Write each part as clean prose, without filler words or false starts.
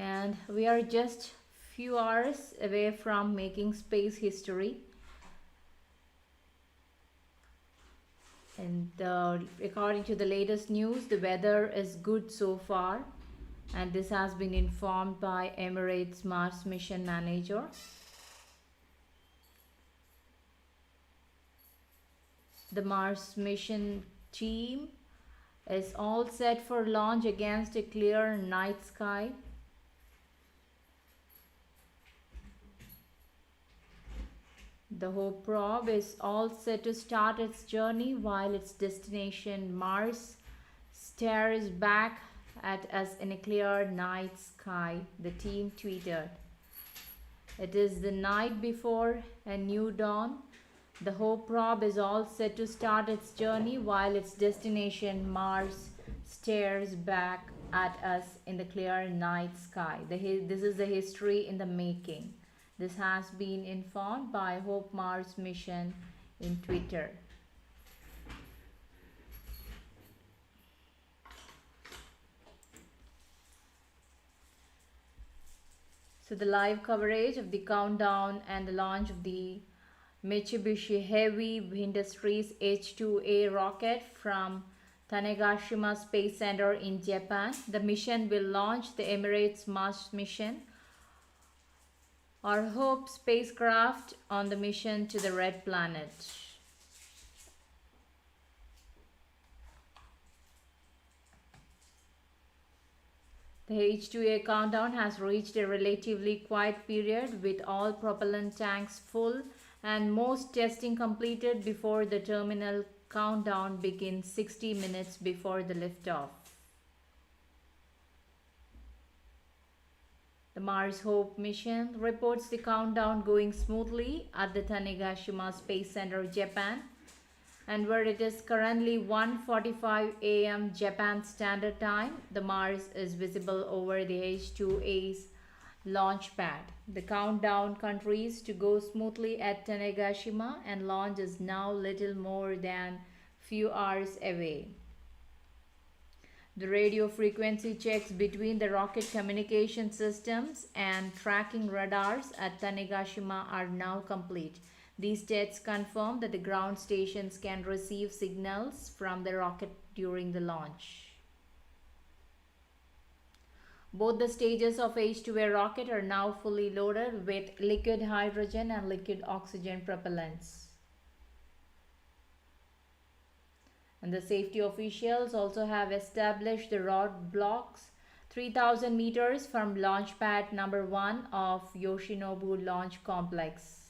and we are just few hours away from making space history. And according to the latest news, the weather is good so far, and this has been informed by Emirates Mars mission manager. The Mars mission team is all set for launch against a clear night sky. The Hope probe is all set to start its journey while its destination Mars stares back at us in a clear night sky, the team tweeted. It is the night before a new dawn. The Hope probe is all set to start its journey while its destination Mars stares back at us in the clear night sky. This is the history in the making. This has been informed by Hope Mars mission in Twitter. So the live coverage of the countdown and the launch of the Mitsubishi Heavy Industries H-iia rocket from Tanegashima Space Center in Japan. The mission will launch the Emirates Mars mission or Hope spacecraft on the mission to the Red Planet. The h-iia countdown has reached a relatively quiet period with all propellant tanks full and most testing completed before the terminal countdown begins 60 minutes before the liftoff. The Mars Hope mission reports the countdown going smoothly at the Tanegashima Space Center, Japan, and where it is currently 1:45 a.m. Japan Standard Time. The Mars is visible over the h-iia's launch pad. The countdown continues to go smoothly at Tanegashima, and launch is now little more than few hours away. The radio frequency checks between the rocket communication systems and tracking radars at Tanegashima are now complete. These tests confirm that the ground stations can receive signals from the rocket during the launch. Both the stages of h-iia rocket are now fully loaded with liquid hydrogen and liquid oxygen propellants. And the safety officials also have established the roadblocks 3,000 meters from launch pad number 1 of Yoshinobu Launch Complex.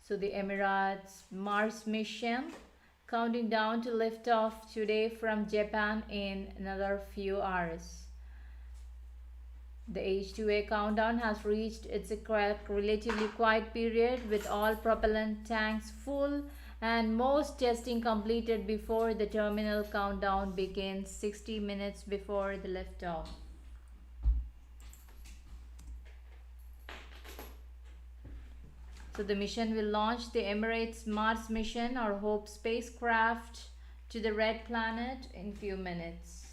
So the Emirates Mars mission counting down to liftoff today from Japan in another few hours. The h-iia countdown has reached its relatively quiet period with all propellant tanks full and most testing completed before the terminal countdown begins 60 minutes before the liftoff. So the mission will launch the Emirates Mars mission or Hope spacecraft to the Red Planet in few minutes.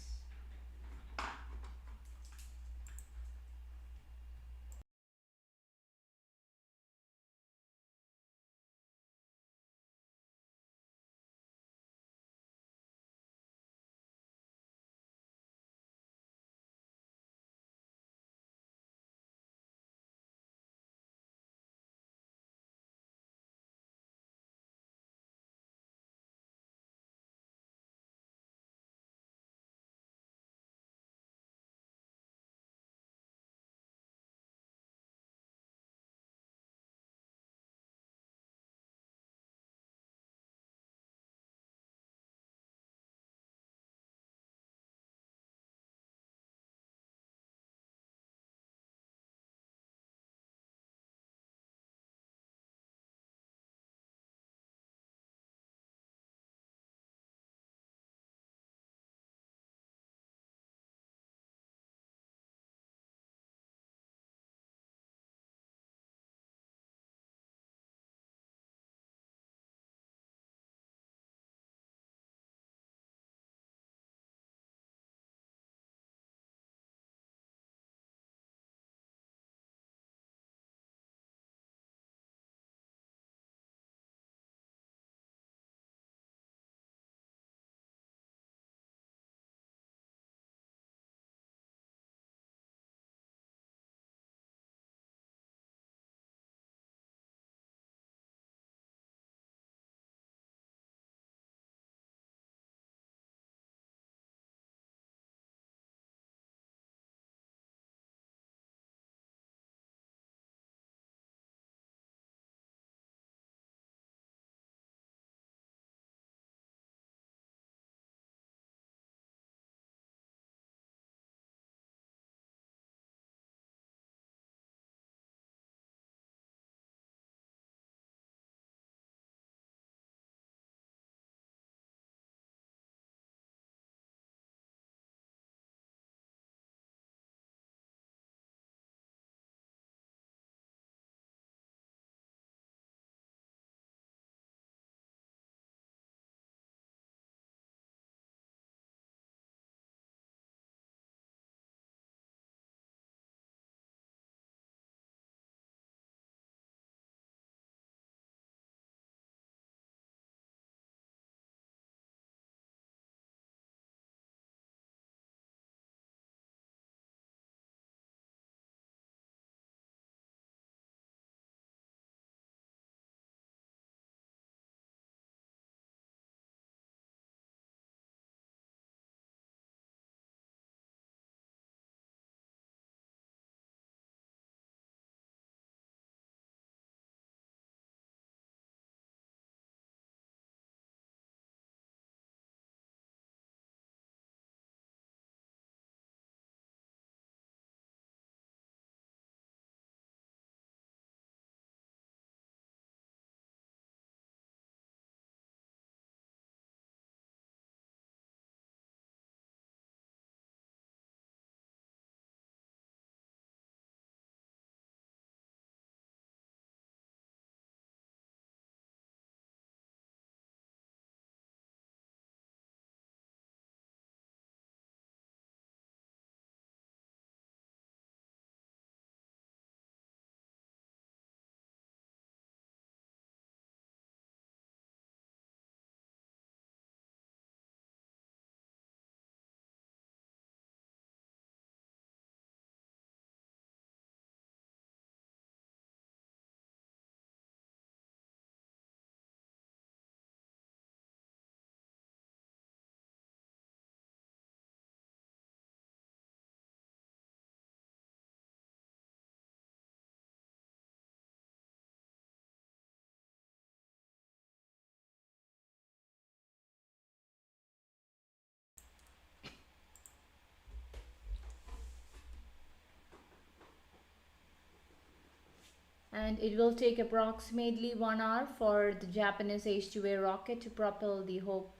and it will take approximately 1 hour for the Japanese H-2A rocket to propel the Hope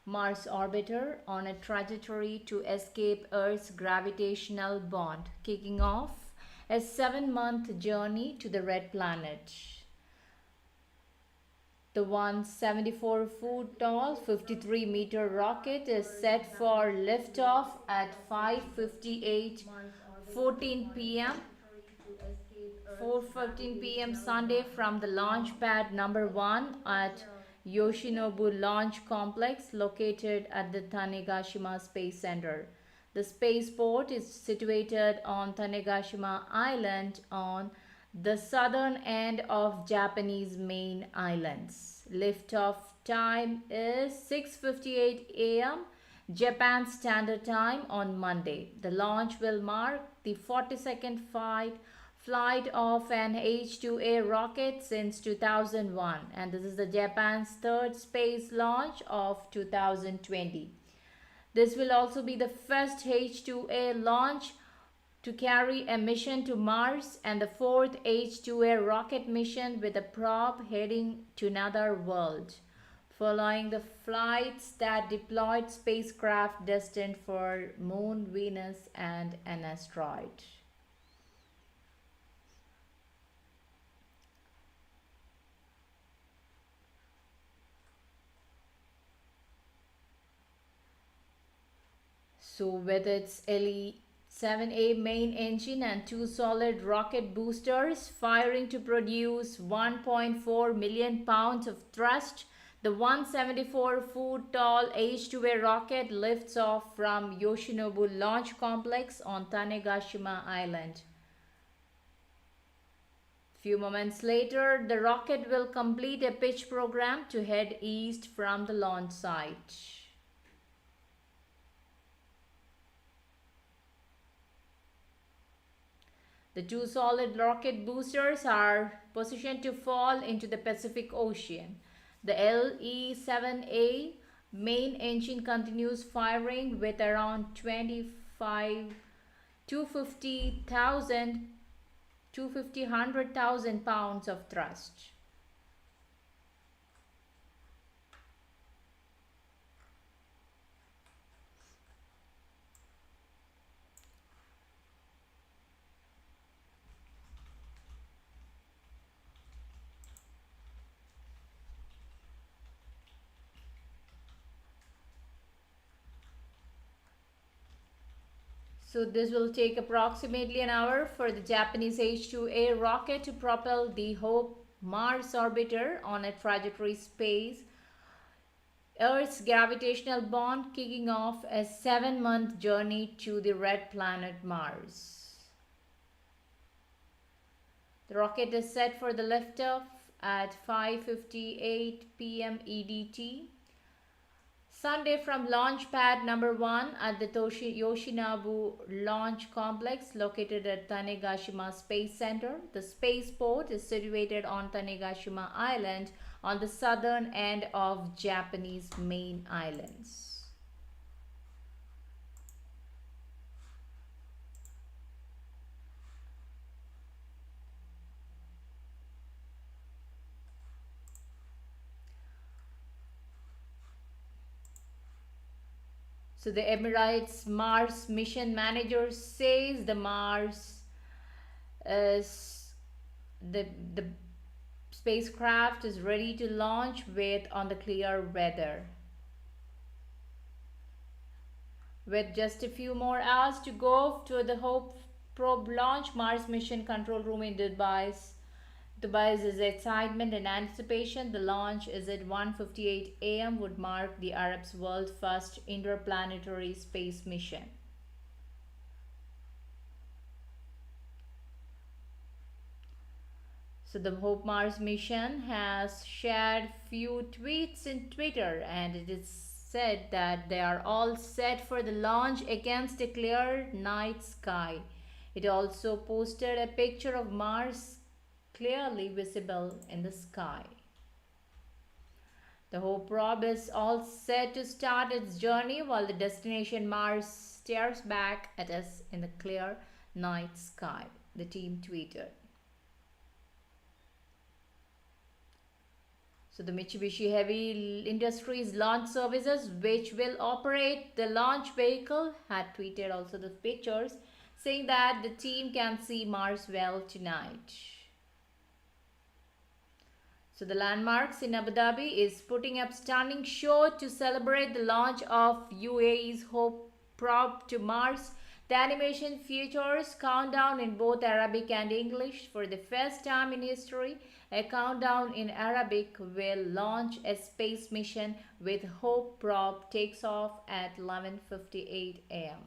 Mars orbiter on a trajectory to escape Earth's gravitational bond, kicking off a 7-month journey to the red planet. The 174-foot tall, 53-meter rocket is set for liftoff at 5:58 14 p.m. 4:15 p.m. Sunday from the launch pad number 1 at Yoshinobu Launch Complex located at the Tanegashima Space Center. The spaceport is situated on Tanegashima Island on the southern end of Japanese main islands. Liftoff time is 6:58 a.m. Japan Standard Time on Monday. The launch will mark the 42nd flight of an H-2A rocket since 2001, and this is the Japan's third space launch of 2020. This will also be the first H-2A launch to carry a mission to Mars and the fourth H-2A rocket mission with a probe heading to another world, following the flights that deployed spacecraft destined for Moon, Venus, and an asteroid. So with its LE-7A main engine and two solid rocket boosters firing to produce 1.4 million pounds of thrust, the 174-foot tall H-2A rocket lifts off from Yoshinobu Launch Complex on Tanegashima Island. Few moments later, the rocket will complete a pitch program to head east from the launch site. The two solid rocket boosters are positioned to fall into the Pacific Ocean. The LE-7A main engine continues firing with around 100,000 pounds of thrust. So this will take approximately an hour for the Japanese H-2A rocket to propel the Hope Mars orbiter on a trajectory space Earth's gravitational bond, kicking off a 7-month journey to the red planet Mars. The rocket is set for the liftoff at 5:58 p.m. EDT. Sunday from launch pad number 1 at the Yoshinobu Launch Complex located at Tanegashima Space Center. The spaceport is situated on Tanegashima Island on the southern end of Japanese main islands. So the Emirates Mars mission manager says the Mars is the spacecraft is ready to launch with on the clear weather. With just a few more hours to go to the Hope probe launch, Mars mission control room in Dubai's excitement and anticipation. The launch is at 1:58 a.m. would mark the Arabs' world's first interplanetary space mission. So the Hope Mars mission has shared few tweets in Twitter, and it is said that they are all set for the launch against a clear night sky. It also posted a picture of Mars clearly visible in the sky. The Hope probe is all set to start its journey while the destination Mars stares back at us in the clear night sky, the team tweeted. So the Mitsubishi Heavy Industries launch services, which will operate the launch vehicle, had tweeted also the pictures, saying that the team can see Mars well tonight. So the Landmarks in Abu Dhabi is putting up stunning show to celebrate the launch of UAE's Hope probe to Mars. The animation features countdown in both Arabic and English. For the first time in history, a countdown in Arabic will launch a space mission with Hope probe takes off at 11:58 a.m.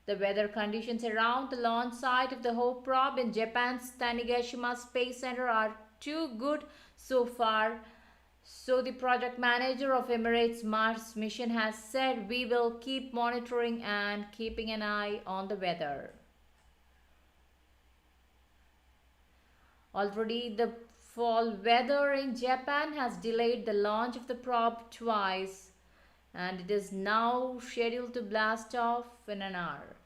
The weather conditions around the launch site of the Hope probe in Japan's Tanegashima Space Center are too good so far. So the project manager of Emirates Mars mission has said, we will keep monitoring and keeping an eye on the weather. Already the fall weather in Japan has delayed the launch of the probe twice, and it is now scheduled to blast off in an hour.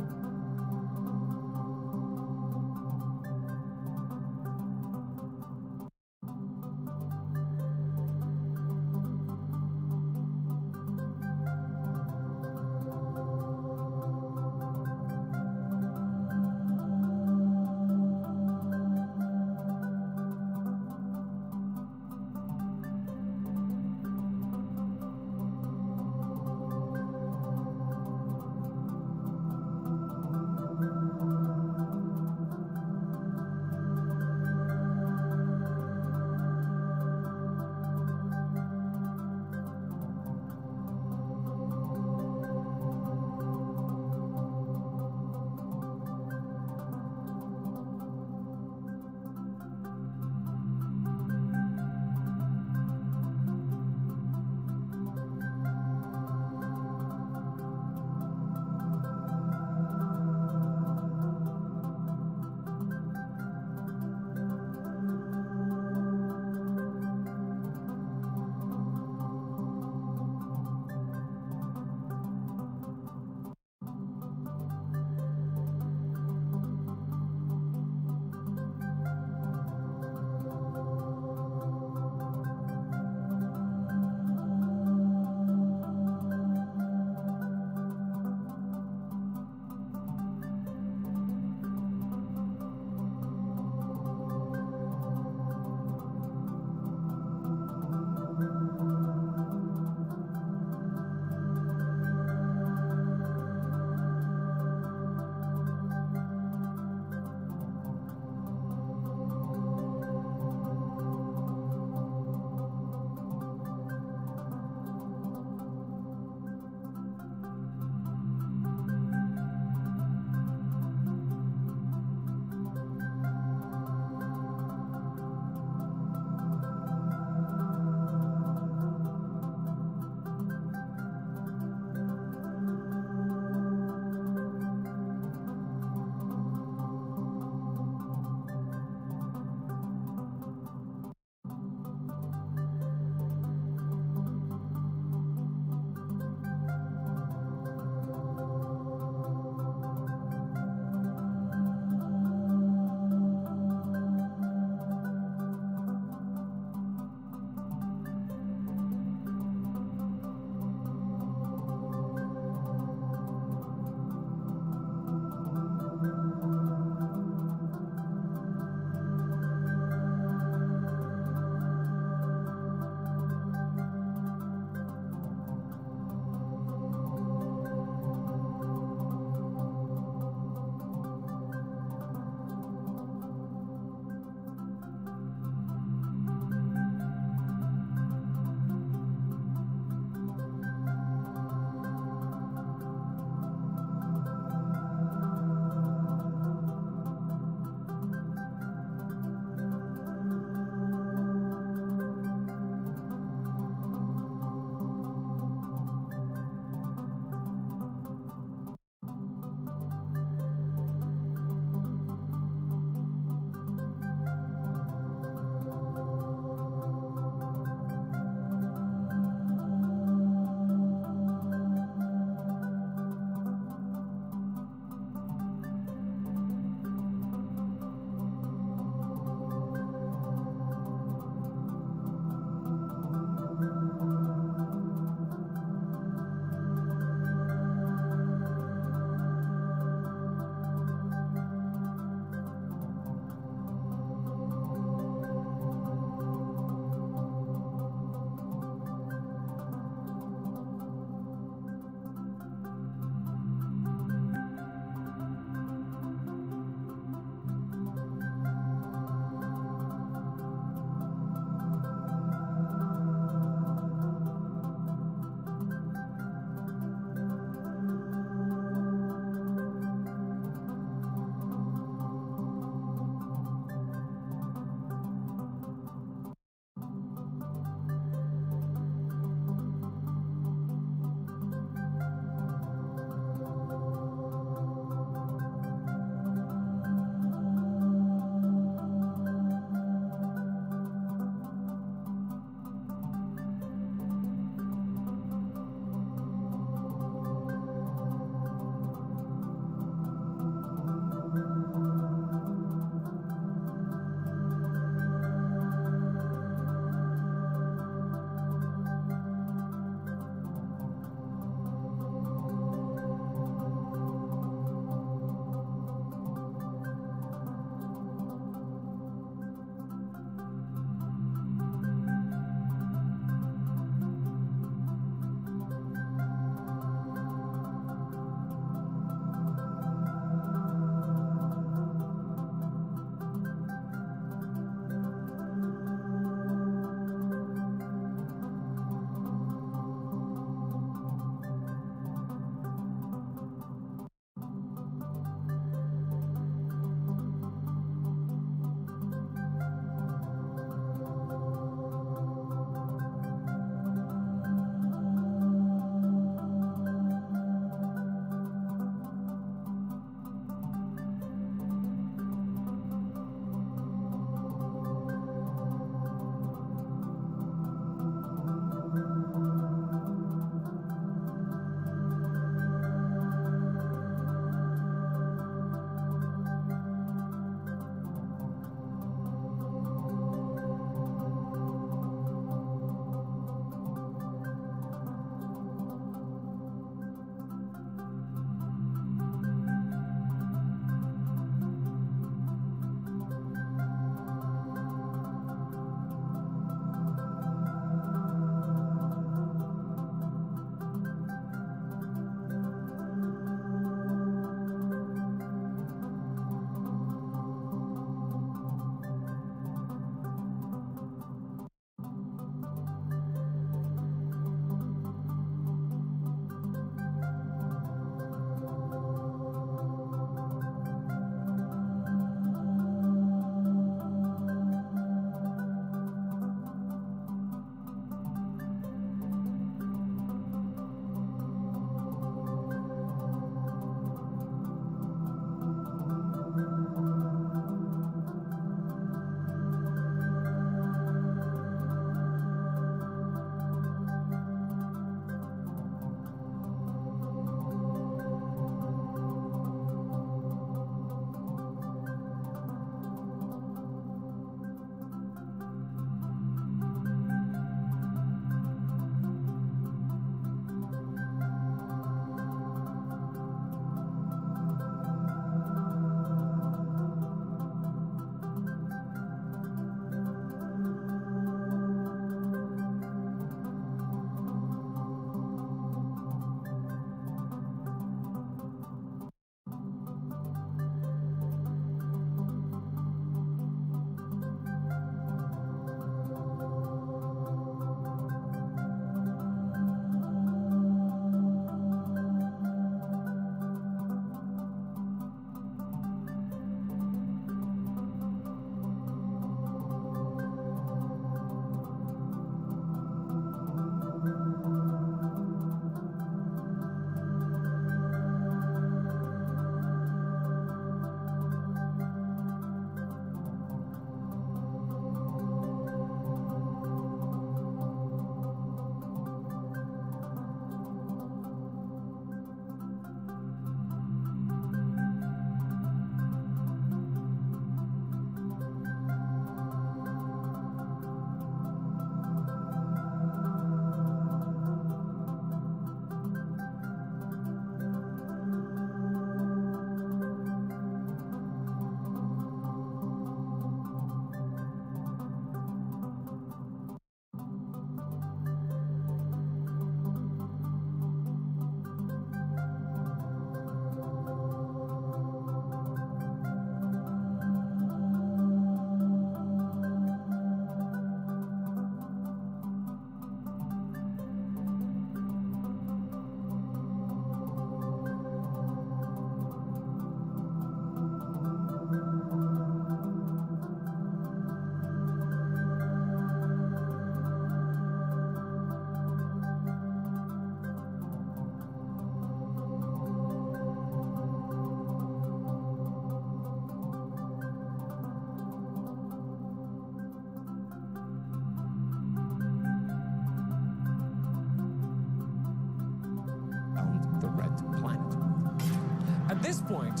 this point,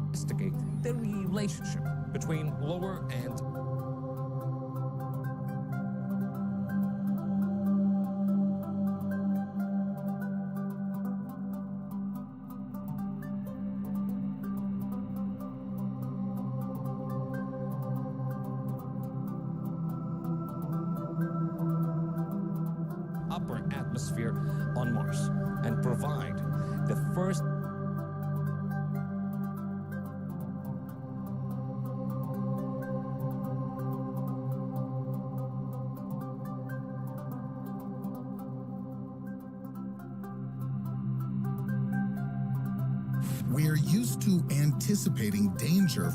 investigate the relationship between lower and upper atmosphere on Mars and provide the first We're used to anticipating danger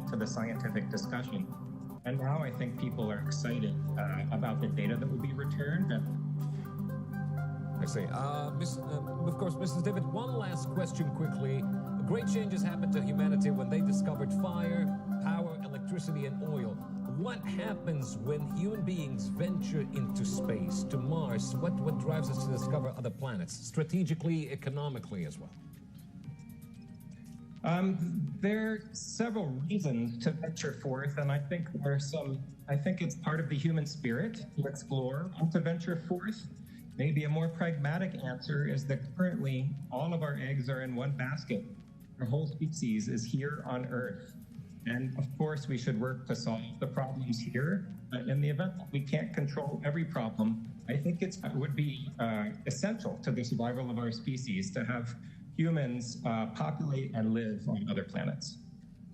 to the scientific discussion. And now I think people are excited about the data that will be returned. I see. Of course, Mrs. David, one last question quickly. Great changes happened to humanity when they discovered fire, power, electricity, and oil. What happens when human beings venture into space, to Mars? What drives us to discover other planets, strategically, economically as well? There are several reasons to venture forth, and I think it's part of the human spirit to explore and to venture forth. Maybe a more pragmatic answer is that currently all of our eggs are in one basket. Our whole species is here on Earth. And of course, we should work to solve the problems here. But in the event that we can't control every problem, I think it would be essential to the survival of our species to have humans populate and live on other planets.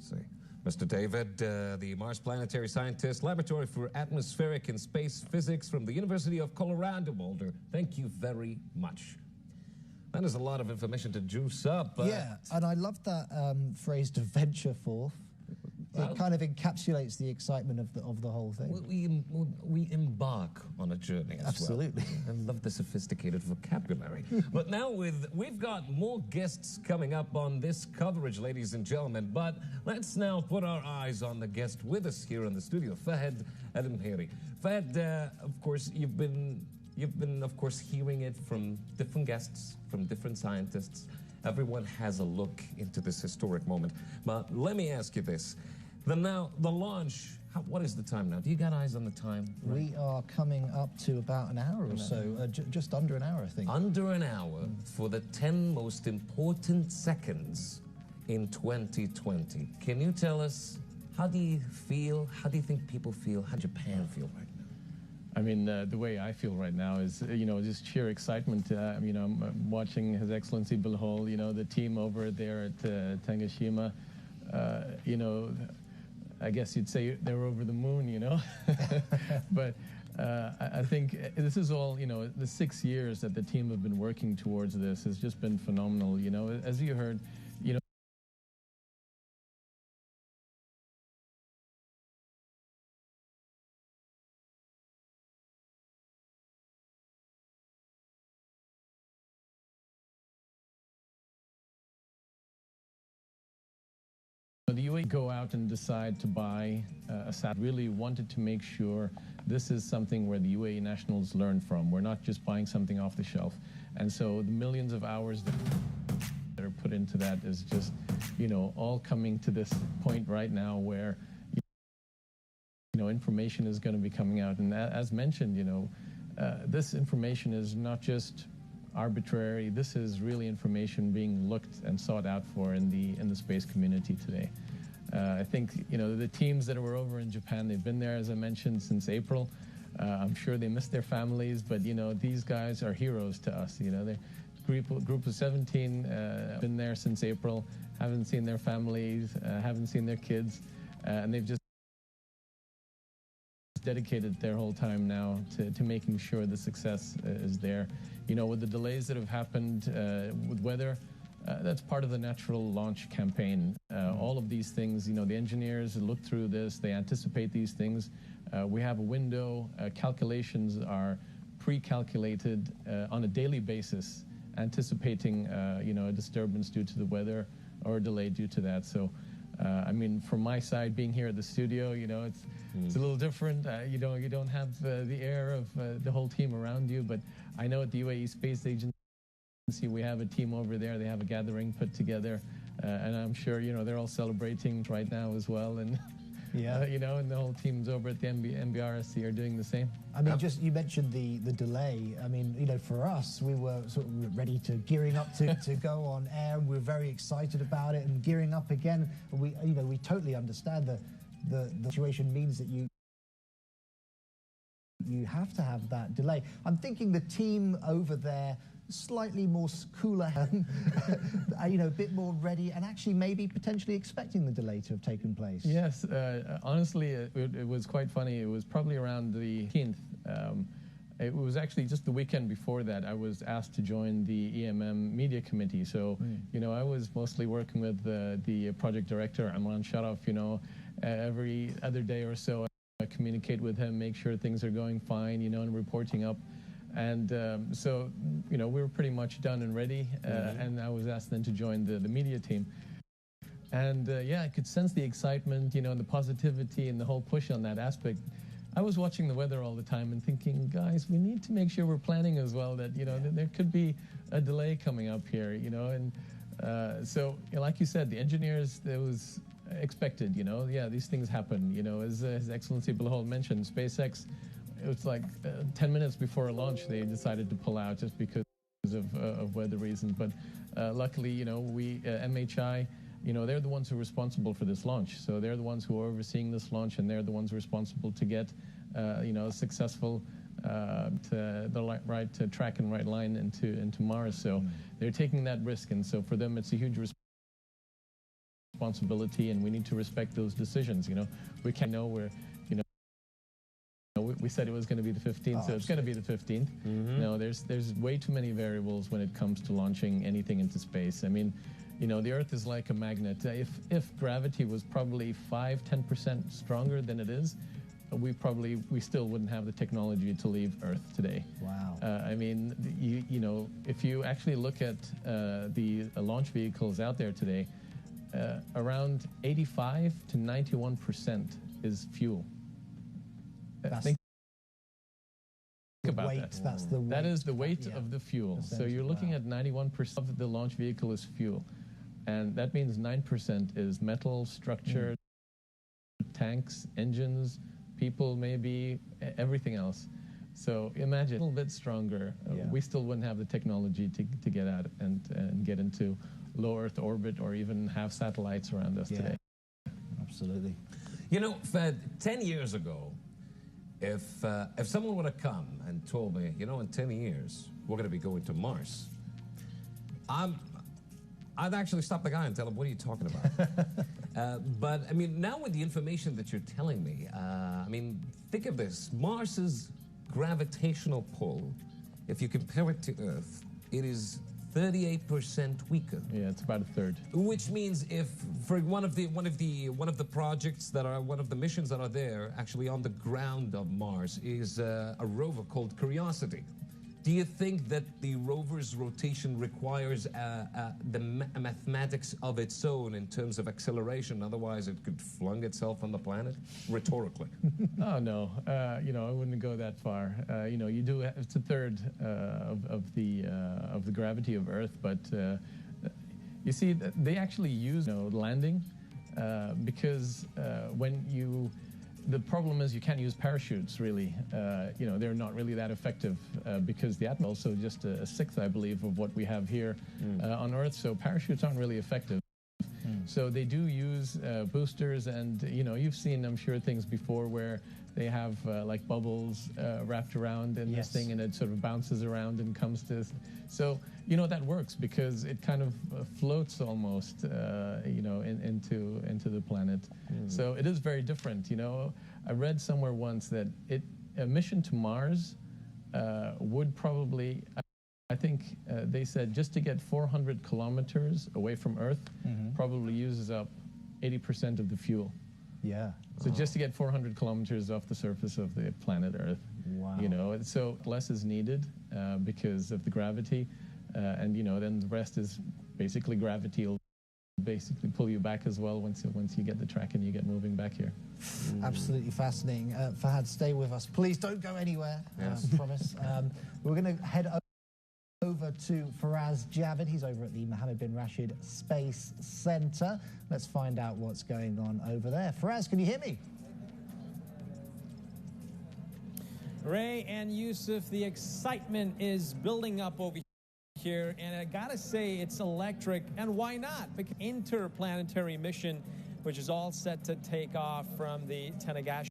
See. Mr. David, the Mars planetary scientist, Laboratory for Atmospheric and Space Physics from the University of Colorado Boulder, thank you very much. That is a lot of information to juice up. Yeah, and I love that phrase, to venture forth. It kind of encapsulates the excitement of the whole thing. We embark on a journey as Absolutely. well. I love the sophisticated vocabulary. But now we've got more guests coming up on this coverage, ladies and gentlemen. But let's now put our eyes on the guest with us here in the studio, Fahad El-Mhiri. Fahad, of course, you've been of course hearing it from different guests, from different scientists. Everyone has a look into this historic moment. But let me ask you this. The launch, what is the time now? Do you got eyes on the time? We are coming up to about an hour or so, just under an hour, I think. Under an hour for the 10 most important seconds in 2020. Can you tell us, how do you feel? How do you think people feel? How Japan feel right now? I mean, the way I feel right now is, just sheer excitement. I'm watching His Excellency Bilhol, the team over there at Tanegashima. I guess you'd say they're over the moon, But I think this is all, the 6 years that the team have been working towards this has just been phenomenal. As you heard, the UAE go out and decide to buy a satellite. Really wanted to make sure this is something where the UAE nationals learn from. We're not just buying something off the shelf. And so the millions of hours that are put into that is just, all coming to this point right now where, information is going to be coming out. And as mentioned, this information is not just arbitrary. This is really information being looked and sought out for in the space community today. I think the teams that were over in Japan, they've been there, as I mentioned, since April. I'm sure they miss their families, but these guys are heroes to us. They're group of 17 been there since April, haven't seen their families, haven't seen their kids, and they've just dedicated their whole time now to making sure the success is there. With the delays that have happened with weather, that's part of the natural launch campaign. All of these things, the engineers look through this, they anticipate these things. We have a window, calculations are pre-calculated on a daily basis, anticipating a disturbance due to the weather or a delay due to that. So from my side, being here at the studio, it's a little different. You don't have the air of the whole team around you, but I know at the UAE Space Agency we have a team over there. They have a gathering put together, and I'm sure they're all celebrating right now as well. And yeah, and the whole team's over at the MBRSC are doing the same. Just you mentioned the delay. For us, we were sort of ready to gearing up to go on air. We're very excited about it and gearing up again. We totally understand the situation means that you have to have that delay. I'm thinking the team over there slightly more cooler, a bit more ready, and actually maybe potentially expecting the delay to have taken place. Yes, honestly, it was quite funny. It was probably around the 10th. it was actually just the weekend before that I was asked to join the EMM media committee. So, you know, I was mostly working with the project director, Amran Sharaf, you know, every other day or so I communicate with him, make sure things are going fine, you know, and reporting up. And so, you know, we were pretty much done and ready, and I was asked then to join the media team. And yeah, I could sense the excitement, you know, and the positivity and the whole push on that aspect. I was watching the weather all the time and thinking, guys, we need to make sure we're planning as well that, you know, there could be a delay coming up here, you know. And so, you know, like you said, the engineers, it was expected, you know. Yeah, these things happen, you know. As His Excellency Bilhol mentioned, SpaceX, it was like 10 minutes before a launch, they decided to pull out just because of weather reasons. But luckily, you know, we, MHI, you know, they're the ones who are responsible for this launch. So they're the ones who are overseeing this launch, and they're the ones responsible to get, you know, successful to the right track and right line into Mars. So they're taking that risk, and so for them, it's a huge responsibility, and we need to respect those decisions. You know, we can't know where, you know, we said it was going to be the 15th, so it's going to be the 15th. No, there's way too many variables when it comes to launching anything into space. I mean, you know, the Earth is like a magnet. If gravity was probably 5–10% stronger than it is, we still wouldn't have the technology to leave Earth today. Wow. I mean, you know, if you actually look at the launch vehicles out there today, around 85 to 91% is fuel. Think about that. That's the weight. That is the weight of the fuel. So you're looking at 91% of the launch vehicle is fuel. And that means 9% is metal, structure, tanks, engines, people, maybe, everything else. So imagine a little bit stronger. We still wouldn't have the technology to get out and get into low Earth orbit or even have satellites around us today. Absolutely. You know, Fed, 10 years ago, if someone would have come and told me, you know, in 10 years, we're going to be going to Mars, I'd actually stop the guy and tell him, what are you talking about? But, I mean, now with the information that you're telling me, I mean, think of this. Mars's gravitational pull, if you compare it to Earth, it is 38% weaker. Yeah, it's about a third. Which means if for one of the projects that are one of the missions that are there actually on the ground of Mars is a rover called Curiosity. Do you think that the rover's rotation requires the mathematics of its own in terms of acceleration? Otherwise, it could flung itself on the planet? Rhetorically. Oh, no. You know, I wouldn't go that far. You know, you do, it's a third of the gravity of Earth, but you see, they actually use, you know, landing because the problem is you can't use parachutes, really. You know, they're not really that effective because the atmosphere is also just a sixth, I believe, of what we have here on Earth. So parachutes aren't really effective. So they do use boosters, and, you know, you've seen, I'm sure, things before where they have like bubbles wrapped around in this thing, and it sort of bounces around and comes to. So, you know, that works because it kind of floats almost, you know, into the planet. So it is very different. You know, I read somewhere once that a mission to Mars would probably, I think they said, just to get 400 kilometers away from Earth probably uses up 80% of the fuel. Yeah. So just to get 400 kilometers off the surface of the planet Earth. Wow. You know, so less is needed because of the gravity. And, you know, then the rest is basically gravity will basically pull you back as well once you get the track and you get moving back here. Absolutely fascinating. Fahad, stay with us. Please don't go anywhere, I promise. We're going to head over to Faraz Javid. He's over at the Mohammed bin Rashid Space Center. Let's find out what's going on over there. Faraz, can you hear me? Ray and Yusuf, the excitement is building up over here, and I gotta say it's electric, and why not? Because interplanetary mission, which is all set to take off from the Tanegashima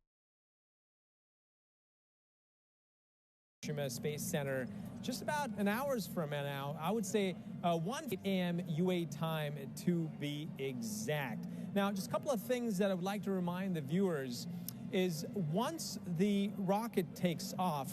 Space Center just about an hour's from now. I would say 1 a.m. UAE time to be exact. Now, just a couple of things that I would like to remind the viewers is once the rocket takes off,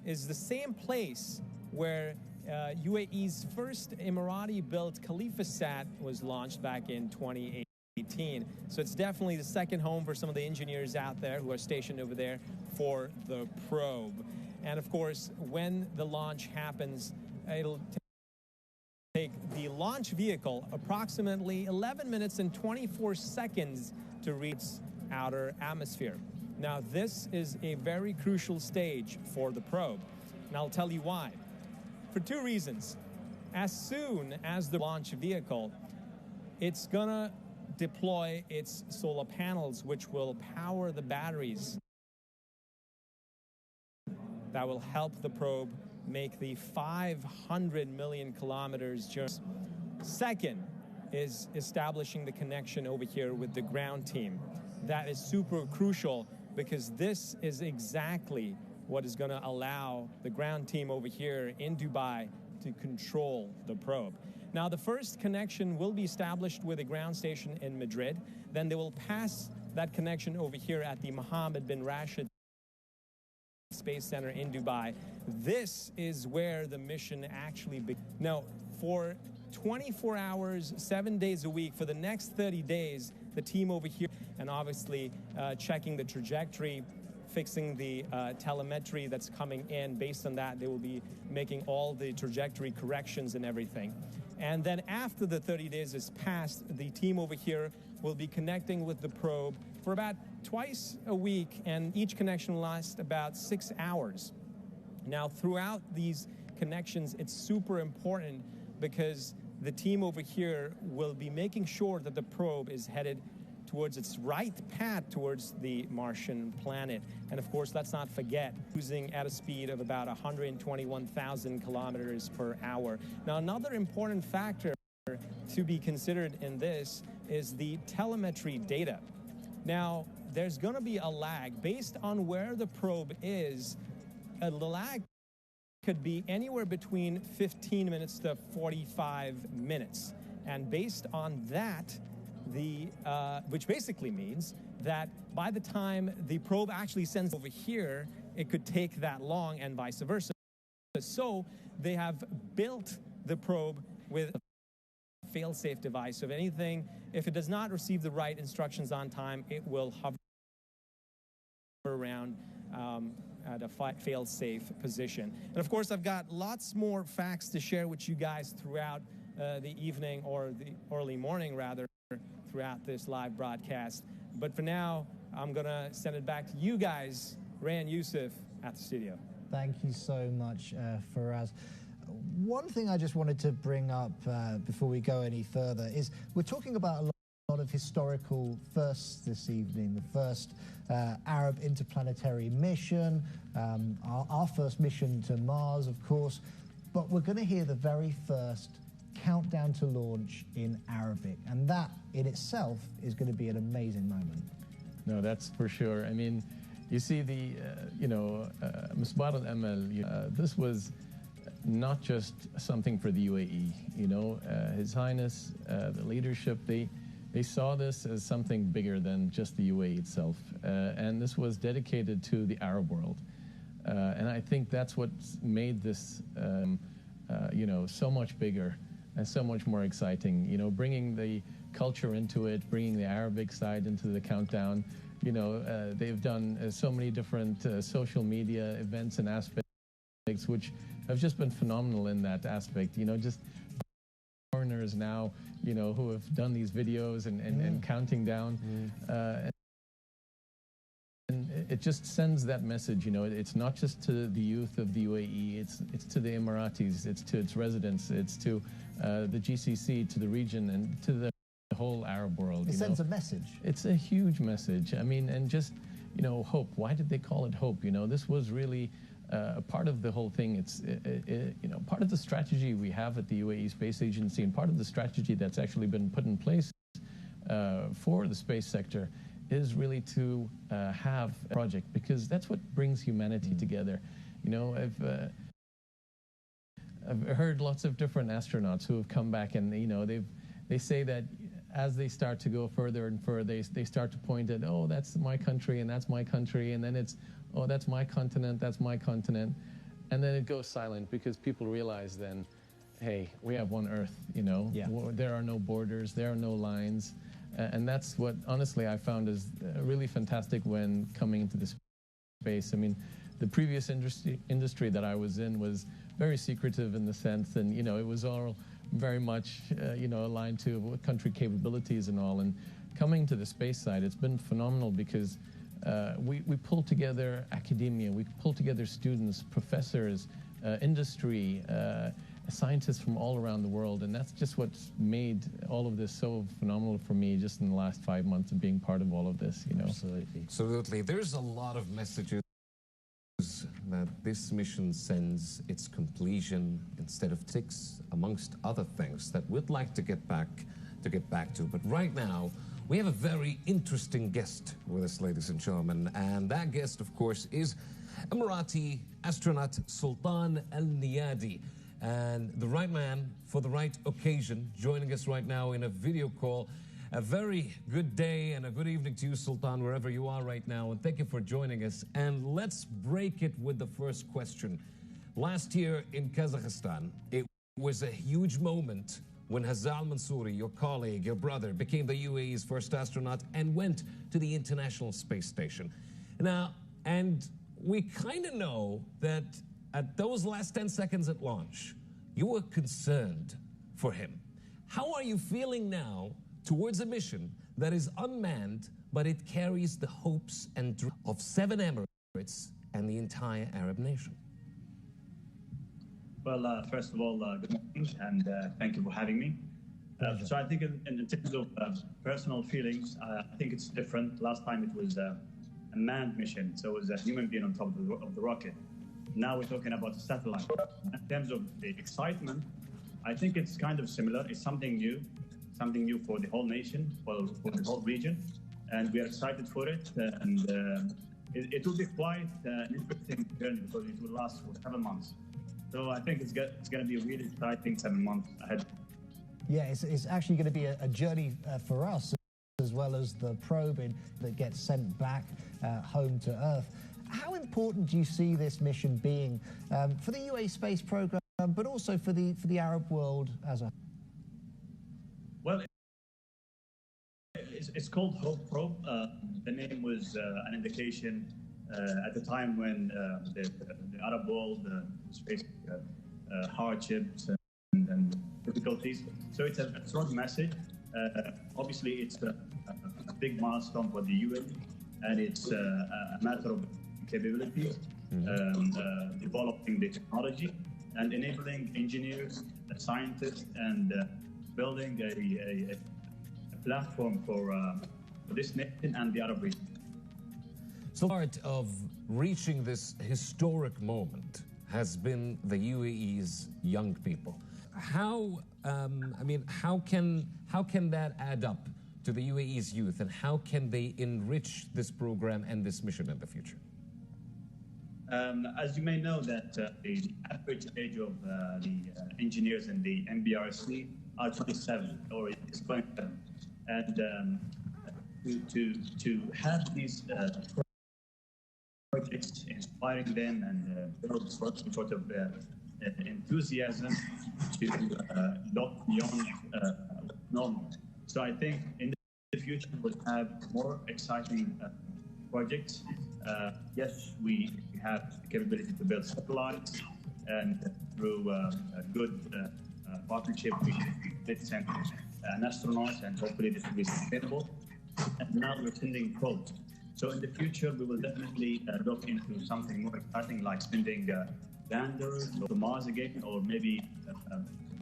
is the same place where UAE's first Emirati-built CalifaSat was launched back in 2018. So it's definitely the second home for some of the engineers out there who are stationed over there for the probe. And of course, when the launch happens, it'll take the launch vehicle approximately 11 minutes and 24 seconds to reach outer atmosphere. Now, this is a very crucial stage for the probe, and I'll tell you why. For two reasons. As soon as the launch vehicle, it's gonna deploy its solar panels, which will power the batteries that will help the probe make the 500 million kilometers journey. Second is establishing the connection over here with the ground team. That is super crucial because this is exactly what is going to allow the ground team over here in Dubai to control the probe. Now, the first connection will be established with a ground station in Madrid. Then they will pass that connection over here at the Mohammed bin Rashid Space Center in Dubai. This is where the mission actually begins. Now, for 24 hours, 7 days a week, for the next 30 days, the team over here, and obviously checking the trajectory, fixing the telemetry that's coming in. Based on that, they will be making all the trajectory corrections and everything. And then after the 30 days is passed, the team over here will be connecting with the probe for about twice a week, and each connection lasts about 6 hours. Now, throughout these connections, it's super important because the team over here will be making sure that the probe is headed towards its right path towards the Martian planet. And of course, let's not forget, cruising at a speed of about 121,000 kilometers per hour. Now, another important factor to be considered in this is the telemetry data. Now, there's going to be a lag based on where the probe is. The lag could be anywhere between 15 minutes to 45 minutes. And based on that, which basically means that by the time the probe actually sends over here, it could take that long, and vice versa. So they have built the probe with a fail-safe device. So if it does not receive the right instructions on time, it will hover around at a fail-safe position. And of course, I've got lots more facts to share with you guys throughout the evening, or the early morning rather, throughout this live broadcast. But for now, I'm gonna send it back to you guys, Ray and Yusuf, at the studio. Thank you so much, Faraz. One thing I just wanted to bring up before we go any further is we're talking about a lot of historical firsts this evening. The first Arab interplanetary mission, our first mission to Mars, of course, but we're going to hear the very first countdown to launch in Arabic, and that in itself is going to be an amazing moment. No, that's for sure. I mean, you see the, Misbar al-Amal, this was not just something for the UAE, His Highness, the leadership, they saw this as something bigger than just the UAE itself. And this was dedicated to the Arab world. And I think that's what made this, so much bigger and so much more exciting. Bringing the culture into it, bringing the Arabic side into the countdown. They've done so many different social media events and aspects, which have just been phenomenal in that aspect. Just foreigners now, who have done these videos and counting down. And it just sends that message, it's not just to the youth of the UAE, it's to the Emiratis, it's to its residents, it's to the GCC, to the region, and to the whole Arab world. It sends a message. It's a huge message. I mean, and just, hope. Why did they call it hope? This was really part of the whole thing. It's, part of the strategy we have at the UAE Space Agency, and part of the strategy that's actually been put in place for the space sector is really to have a project, because that's what brings humanity together. I've heard lots of different astronauts who have come back, and they say that as they start to go further and further, they start to point at, oh, that's my country and that's my country, and then it's, oh, that's my continent, that's my continent. and then it goes silent because people realize then, hey, we have one Earth, you know. Yeah. There are no borders, there are no lines, and that's what honestly I found is really fantastic when coming into this space. I mean, the previous industry that I was in was very secretive in the sense, and you know, it was all very much you know, aligned to what country capabilities and all. And coming to the space side, it's been phenomenal because we pull together academia, we pull together students, professors, industry, scientists from all around the world, and that's just what's made all of this so phenomenal for me just in the last 5 months of being part of all of this, you know. Absolutely. Absolutely. There's a lot of messages that this mission sends its completion instead of 6, amongst other things that we'd like to get back to. But right now, we have a very interesting guest with us, ladies and gentlemen, and that guest, of course, is Emirati astronaut Sultan Al Niyadi, and the right man for the right occasion, joining us right now in a video call. A very good day and a good evening to you, Sultan, wherever you are right now, and thank you for joining us. And let's break it with the first question. Last year in Kazakhstan, it was a huge moment when Hazal Mansouri, your colleague, your brother, became the UAE's first astronaut and went to the International Space Station. Now, and we kind of know that at those last 10 seconds at launch, you were concerned for him. How are you feeling now towards a mission that is unmanned, but it carries the hopes and dreams of 7 Emirates and the entire Arab nation? Well, first of all, good morning, and thank you for having me. So I think in terms of personal feelings, I think it's different. Last time it was a manned mission, so it was a human being on top of the rocket. Now we're talking about a satellite. In terms of the excitement, I think it's kind of similar. It's something new for the whole nation, for the whole region, and we are excited for it. And it will be quite an interesting journey because it will last for 7 months. So I think it's going to be a really exciting 7 months ahead. Yeah, it's actually going to be a journey for us, as well as the probe that gets sent back home to Earth. How important do you see this mission being for the UAE space program, but also for the Arab world as a whole? Well, it's called Hope Probe. The name was an indication at the time when the Arab world faced hardships and difficulties. So it's a strong message. Obviously, it's a big milestone for the UAE, and it's a matter of capabilities, developing the technology, and enabling engineers, scientists, and building a platform for this nation and the Arab region. So part of reaching this historic moment has been the UAE's young people. How, how can that add up to the UAE's youth, and how can they enrich this program and this mission in the future? As you may know, that the average age of the engineers in the MBRC are 27, or is 27, and to have these projects inspiring them and build some sort of enthusiasm to look beyond normal. So I think in the future we'll have more exciting projects. Yes, we have the capability to build satellites, and through a good partnership with data centers and astronauts, and hopefully this will be sustainable. And now we're sending probes. So in the future, we will definitely look into something more exciting, like sending landers to Mars again, or maybe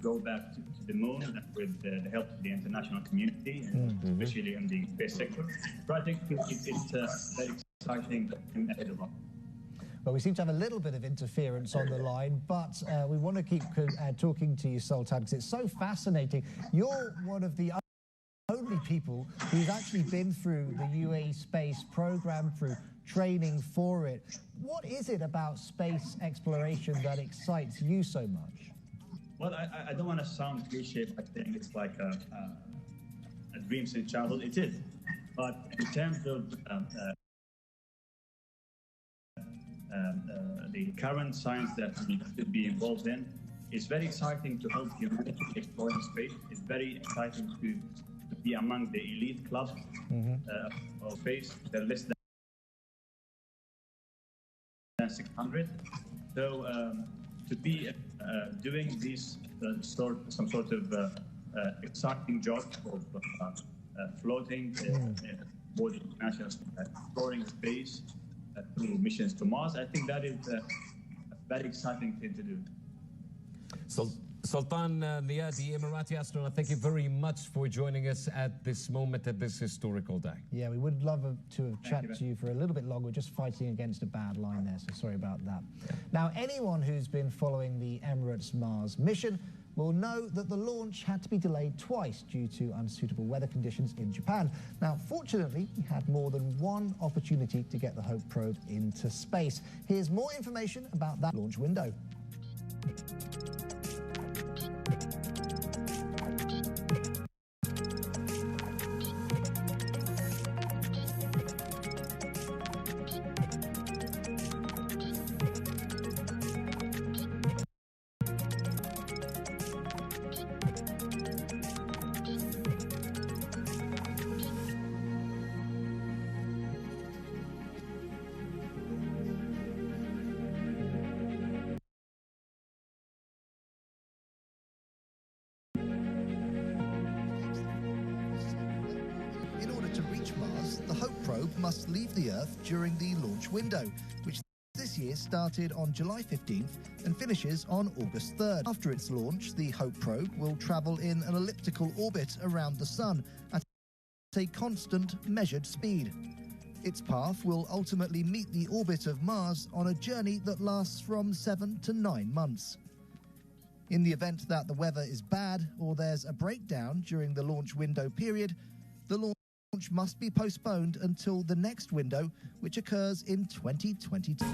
go back to the moon with the help of the international community, and especially in the space sector. So I think it's very exciting ahead of us. Well, we seem to have a little bit of interference on the line, but we want to keep talking to you, Sultan, because it's so fascinating. You're one of the only people who's actually been through the UAE space program, through training for it. What is it about space exploration that excites you so much? Well, I don't want to sound cliche by saying it's like a dream since childhood. It is. But in terms of the current science that we should be involved in. It's very exciting to help humanity explore space. It's very exciting to be among the elite club of space. They're less than 600. So to be doing these some sort of exciting job of floating both international exploring space through missions to Mars, I think that is a very exciting thing to do. So, Sultan Niadi, Emirati astronaut, thank you very much for joining us at this moment, at this historical day. Yeah, we would love to have chatted to you for a little bit longer, just fighting against a bad line there, so sorry about that. Now, anyone who's been following the Emirates Mars mission will know that the launch had to be delayed twice due to unsuitable weather conditions in Japan. Now, fortunately, we had more than one opportunity to get the Hope probe into space. Here's more information about that launch window. In order to reach Mars, the Hope probe must leave the Earth during the launch window, which this year started on July 15th and finishes on August 3rd. After its launch, the Hope probe will travel in an elliptical orbit around the Sun at a constant measured speed. Its path will ultimately meet the orbit of Mars on a journey that lasts from 7 to 9 months. In the event that the weather is bad or there's a breakdown during the launch window period, the launch must be postponed until the next window, which occurs in 2022.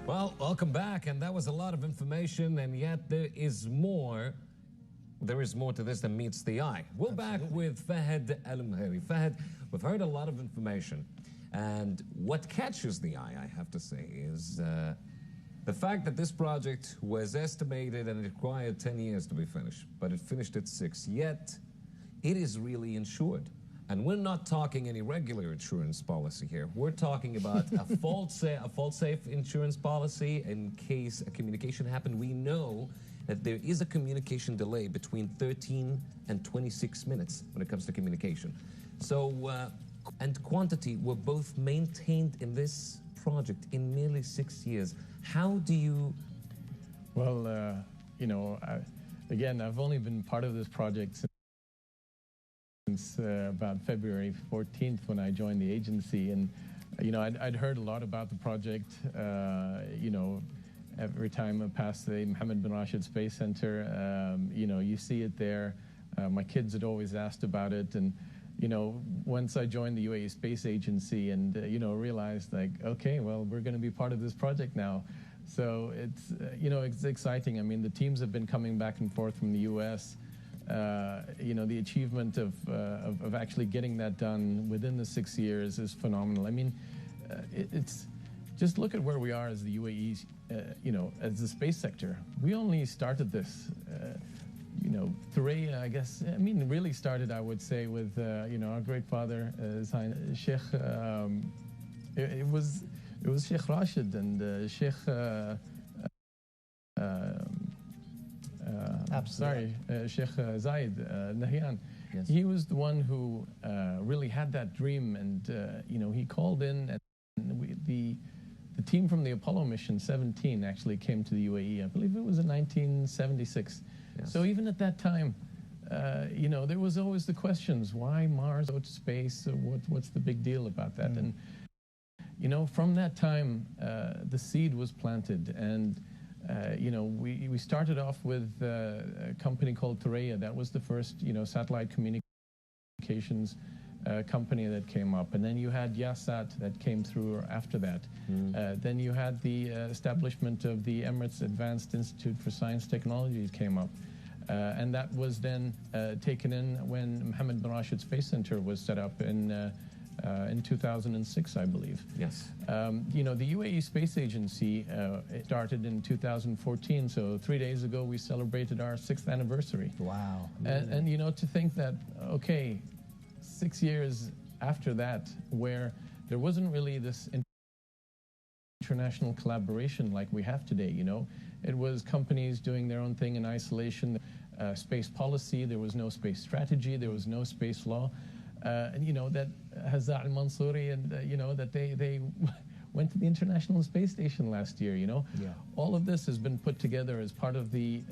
Well, welcome back, and that was a lot of information, and yet there is more. There is more to this than meets the eye. We're back with Fahad Al-Mhari. Fahad, we've heard a lot of information, and what catches the eye, I have to say, is the fact that this project was estimated and it required 10 years to be finished, but it finished at 6. Yet, it is really insured. And we're not talking any regular insurance policy here. We're talking about a fault-safe insurance policy in case a communication happened. We know that there is a communication delay between 13 and 26 minutes when it comes to communication. So, and quantity were both maintained in this project in nearly 6 years. How do you... Well, you know, again, I've only been part of this project since about February 14th when I joined the agency. And, you know, I'd heard a lot about the project, you know, every time I passed the Mohammed bin Rashid Space Center, you know, you see it there. My kids had always asked about it. And, you know, once I joined the UAE Space Agency and, you know, realized like, okay, well, we're going to be part of this project now. So it's, you know, it's exciting. I mean, the teams have been coming back and forth from the US. You know, the achievement of actually getting that done within the 6 years is phenomenal. I mean, it's just look at where we are as the UAE, you know, as the space sector. We only started this, you know, h-iia, I guess. I mean, really started, I would say, with, you know, our great father, Sheikh, it was Sheikh Rashid and Sheikh, sorry, Sheikh Zayed Nahyan. Yes. He was the one who really had that dream, and you know, he called in, and the team from the Apollo mission 17 actually came to the UAE. I believe it was in 1976. Yes. So even at that time, you know, there was always the questions: why Mars, go to space? What's the big deal about that? And you know, from that time, the seed was planted, and you know, we started off with a company called h-iia. That was the first, you know, satellite communications company that came up. And then you had Yasat that came through after that. Then you had the establishment of the Emirates Advanced Institute for Science Technologies came up. And that was then taken in when Mohammed bin Rashid Space Center was set up in 2006, I believe. Yes. You know, the UAE Space Agency it started in 2014, so 3 days ago we celebrated our 6th anniversary. Wow. And you know, to think that, okay, 6 years after that, where there wasn't really this international collaboration like we have today, you know. It was companies doing their own thing in isolation. Space policy, there was no space strategy, there was no space law. And you know, that Hazza al-Mansouri and, you know, that they went to the International Space Station last year, you know. Yeah. All of this has been put together as part of the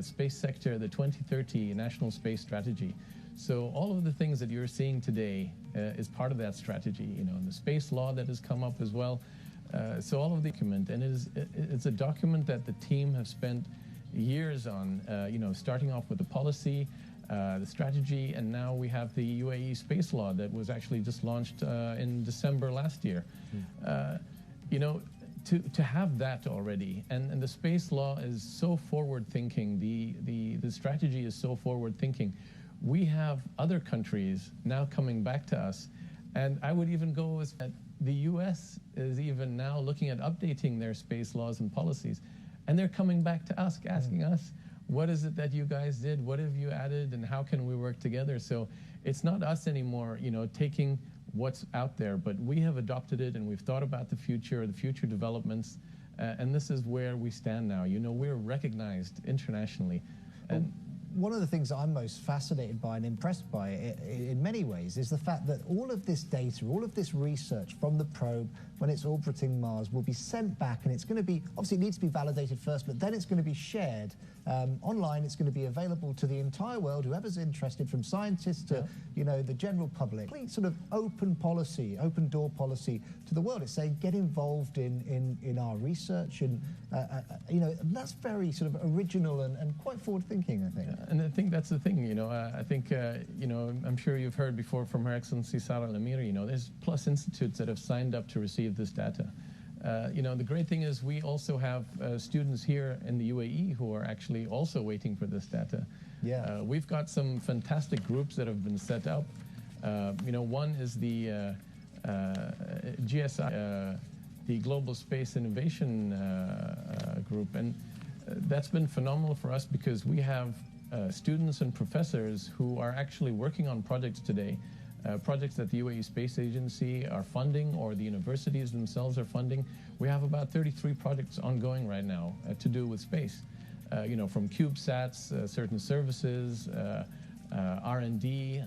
space sector, the 2030 National Space Strategy. So all of the things that you're seeing today is part of that strategy, you know, and the space law that has come up as well. So all of the document, and it's a document that the team have spent years on, you know, starting off with the policy, the strategy, and now we have the UAE space law that was actually just launched in December last year. You know, to have that already, and the space law is so forward-thinking, the strategy is so forward-thinking. We have other countries now coming back to us, and I would even go as that the US is even now looking at updating their space laws and policies, and they're coming back to us, asking us, what is it that you guys did? What have you added, and how can we work together? So it's not us anymore, you know, taking what's out there, but we have adopted it, and we've thought about the future developments, and this is where we stand now. You know, we're recognized internationally. And one of the things that I'm most fascinated by and impressed by in many ways is the fact that all of this data, all of this research from the probe when it's orbiting Mars will be sent back, and it's going to be, obviously it needs to be validated first, but then it's going to be shared online. It's going to be available to the entire world, whoever's interested, from scientists to, you know, the general public. Sort of open policy, open door policy to the world. It's saying get involved in our research, and you know, and that's very sort of original and quite forward thinking, I think. And I think that's the thing, you know, I think, you know, I'm sure you've heard before from Her Excellency Sarah Al-Amiri, you know, there's plus institutes that have signed up to receive this data. You know, the great thing is we also have students here in the UAE who are actually also waiting for this data. Yeah. We've got some fantastic groups that have been set up. You know, one is the GSI, the Global Space Innovation Group, and that's been phenomenal for us because we have students and professors who are actually working on projects today, projects that the UAE Space Agency are funding or the universities themselves are funding. We have about 33 projects ongoing right now to do with space, you know, from CubeSats, certain services, R&D,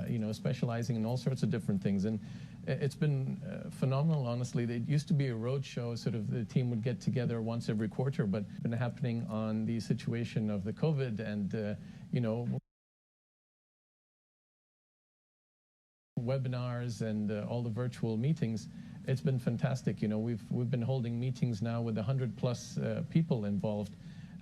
you know, specializing in all sorts of different things. And it's been phenomenal, honestly. It used to be a road show, sort of the team would get together once every quarter, but it's been happening on the situation of the COVID and, you know, webinars and all the virtual meetings. It's been fantastic. You know, we've been holding meetings now with 100+ people involved,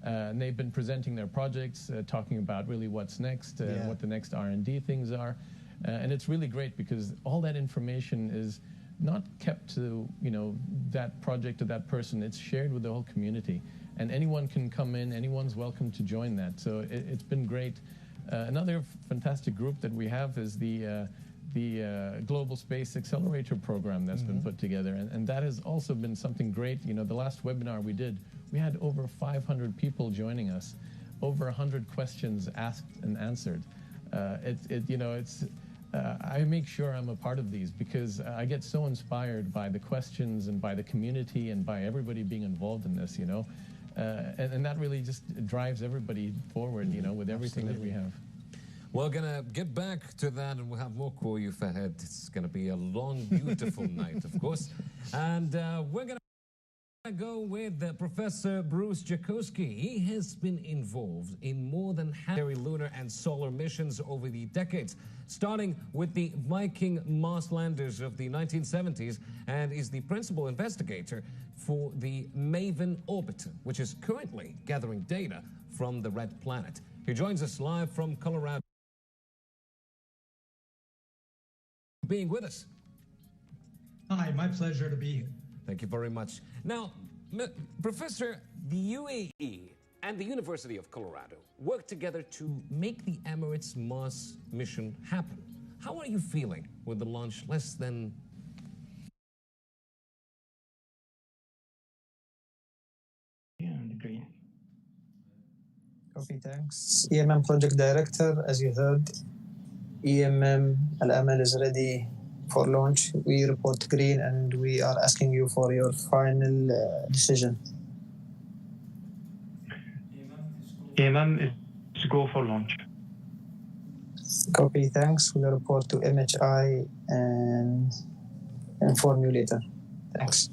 and they've been presenting their projects, talking about really what's next, what the next R&D things are. And it's really great because all that information is not kept to, you know, that project or that person. It's shared with the whole community, and anyone can come in. Anyone's welcome to join that. So it's been great. Another fantastic group that we have is the Global Space Accelerator Program that's been put together, and that has also been something great. You know, the last webinar we did, we had over 500 people joining us, over 100 questions asked and answered. You know, it's. I make sure I'm a part of these because I get so inspired by the questions and by the community and by everybody being involved in this, you know. And that really just drives everybody forward, you know, with everything that we have. We're going to get back to that, and we'll have more for you ahead. It's going to be a long, beautiful night, of course. And we're going to go with Professor Bruce Jakosky. He has been involved in more than half lunar and solar missions over the decades, starting with the Viking Mars landers of the 1970s, and is the principal investigator for the Maven orbiter, which is currently gathering data from the Red Planet. He joins us live from Colorado. Being with us. Hi, my pleasure to be here. Thank you very much. Now, Professor, the UAE and the University of Colorado work together to make the Emirates Mars mission happen. How are you feeling with the launch less than... Copy, thanks. EMM Project Director, as you heard, EMM Al-Amal is ready for launch. We report green and we are asking you for your final decision. EMM is go for launch. Copy, thanks. We'll report to MHI and inform you later. Thanks.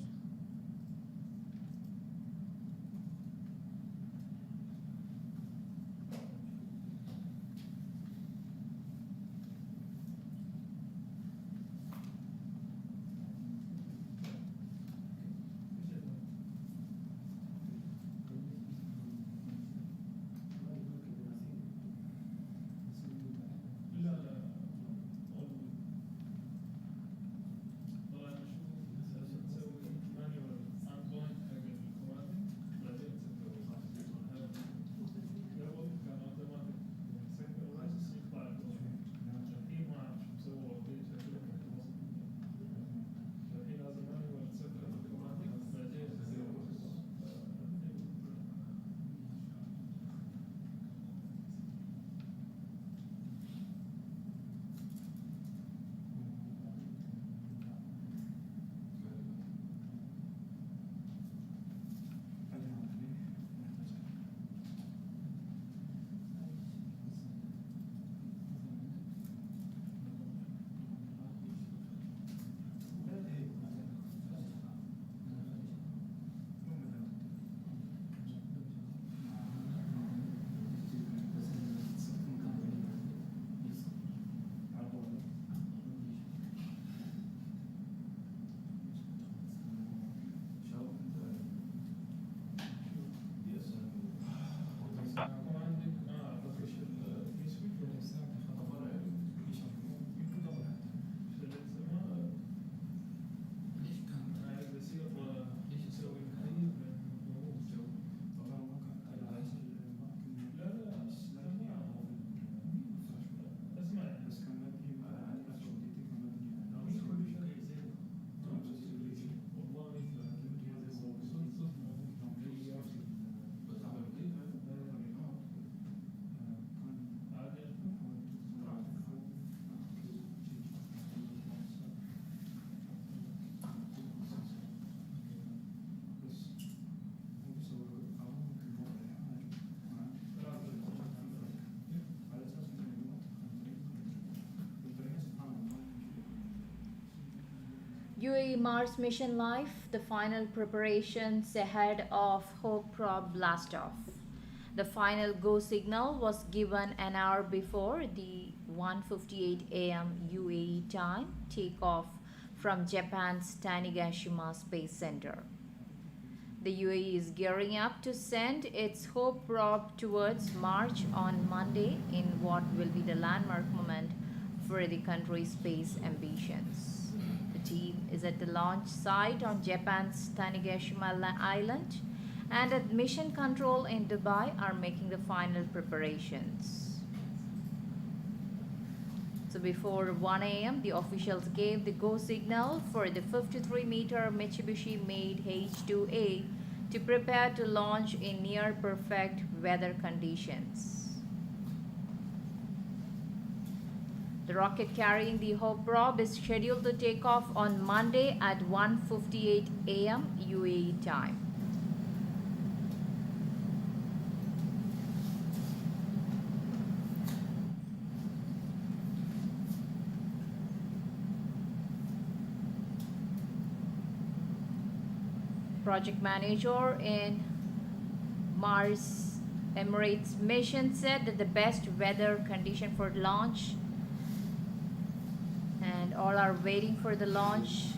UAE Mars mission life, the final preparations ahead of Hope probe blastoff. The final go signal was given an hour before the 1:58 a.m. UAE time takeoff from Japan's Tanegashima Space Center. The UAE is gearing up to send its Hope probe towards Mars on Monday in what will be the landmark moment for the country's space ambitions. The team is at the launch site on Japan's Tanegashima Island, and at Mission Control in Dubai are making the final preparations. So before 1 a.m., the officials gave the go signal for the 53-meter Mitsubishi-made H-iia to prepare to launch in near-perfect weather conditions. The rocket carrying the Hope probe is scheduled to take off on Monday at 1:58 a.m. UAE time. Project manager in Mars Emirates mission said that the best weather condition for launch, and all are waiting for the launch.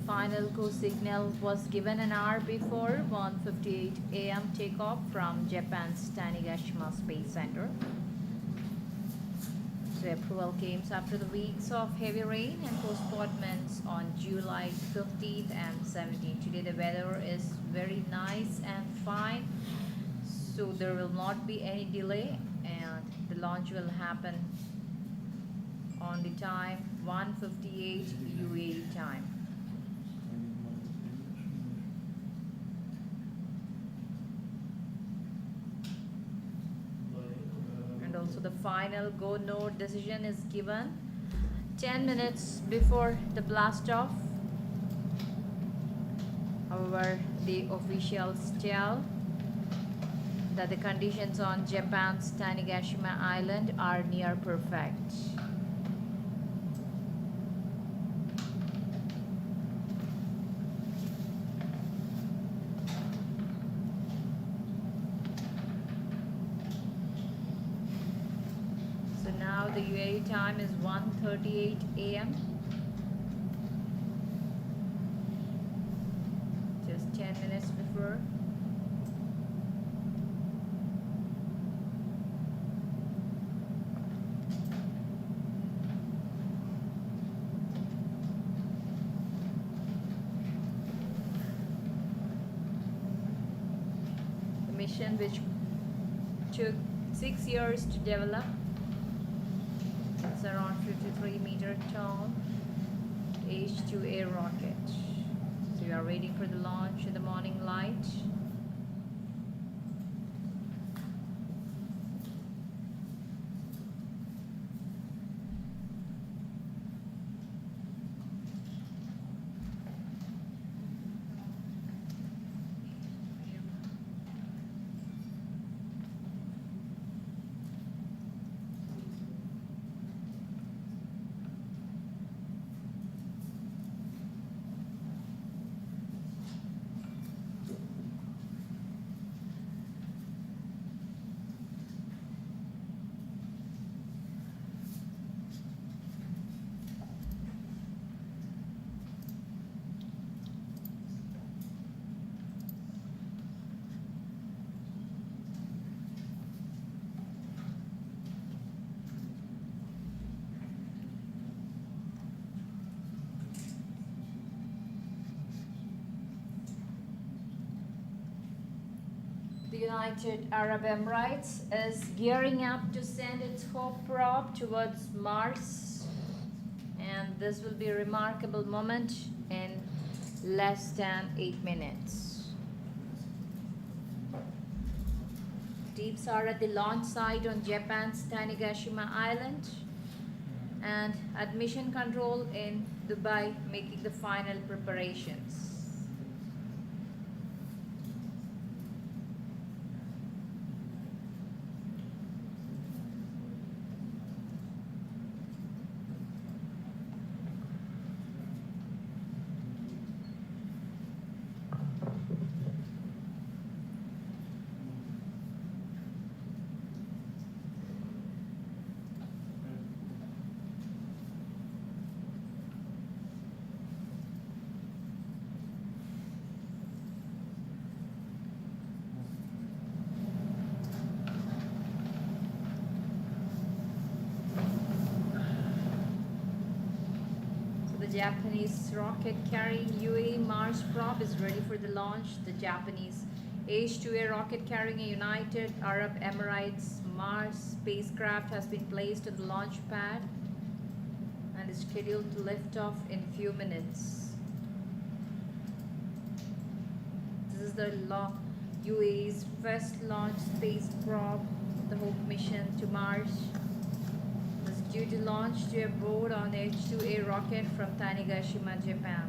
final go signal was given an hour before 1:58 a.m. takeoff from Japan's Tanegashima Space Center. The approval came after the weeks of heavy rain and postponements on July 15th and 17th. Today the weather is very nice and fine, so there will not be any delay, and the launch will happen on the time 1:58 UAE time. And also the final go no decision is given 10 minutes before the blast off. However, the officials tell that the conditions on Japan's Tanegashima Island are near perfect. So now the UAE time is 1:38 a.m. Just 10 minutes before. Mission which took 6 years to develop. It's around 53-meter tall H-iia rocket. So we are waiting for the launch in the morning light. The United Arab Emirates is gearing up to send its Hope probe towards Mars, and this will be a remarkable moment in less than 8 minutes. Teams are at the launch site on Japan's Tanegashima Island, and admission control in Dubai making the final preparations. The Japanese rocket carrying UAE Mars probe is ready for the launch. The Japanese h-iia rocket carrying a United Arab Emirates Mars spacecraft has been placed on the launch pad and is scheduled to lift off in few minutes. This is the UAE's first launch space probe, the Hope mission to Mars. Due to launch to aboard on h-iia rocket from Tanegashima, Japan.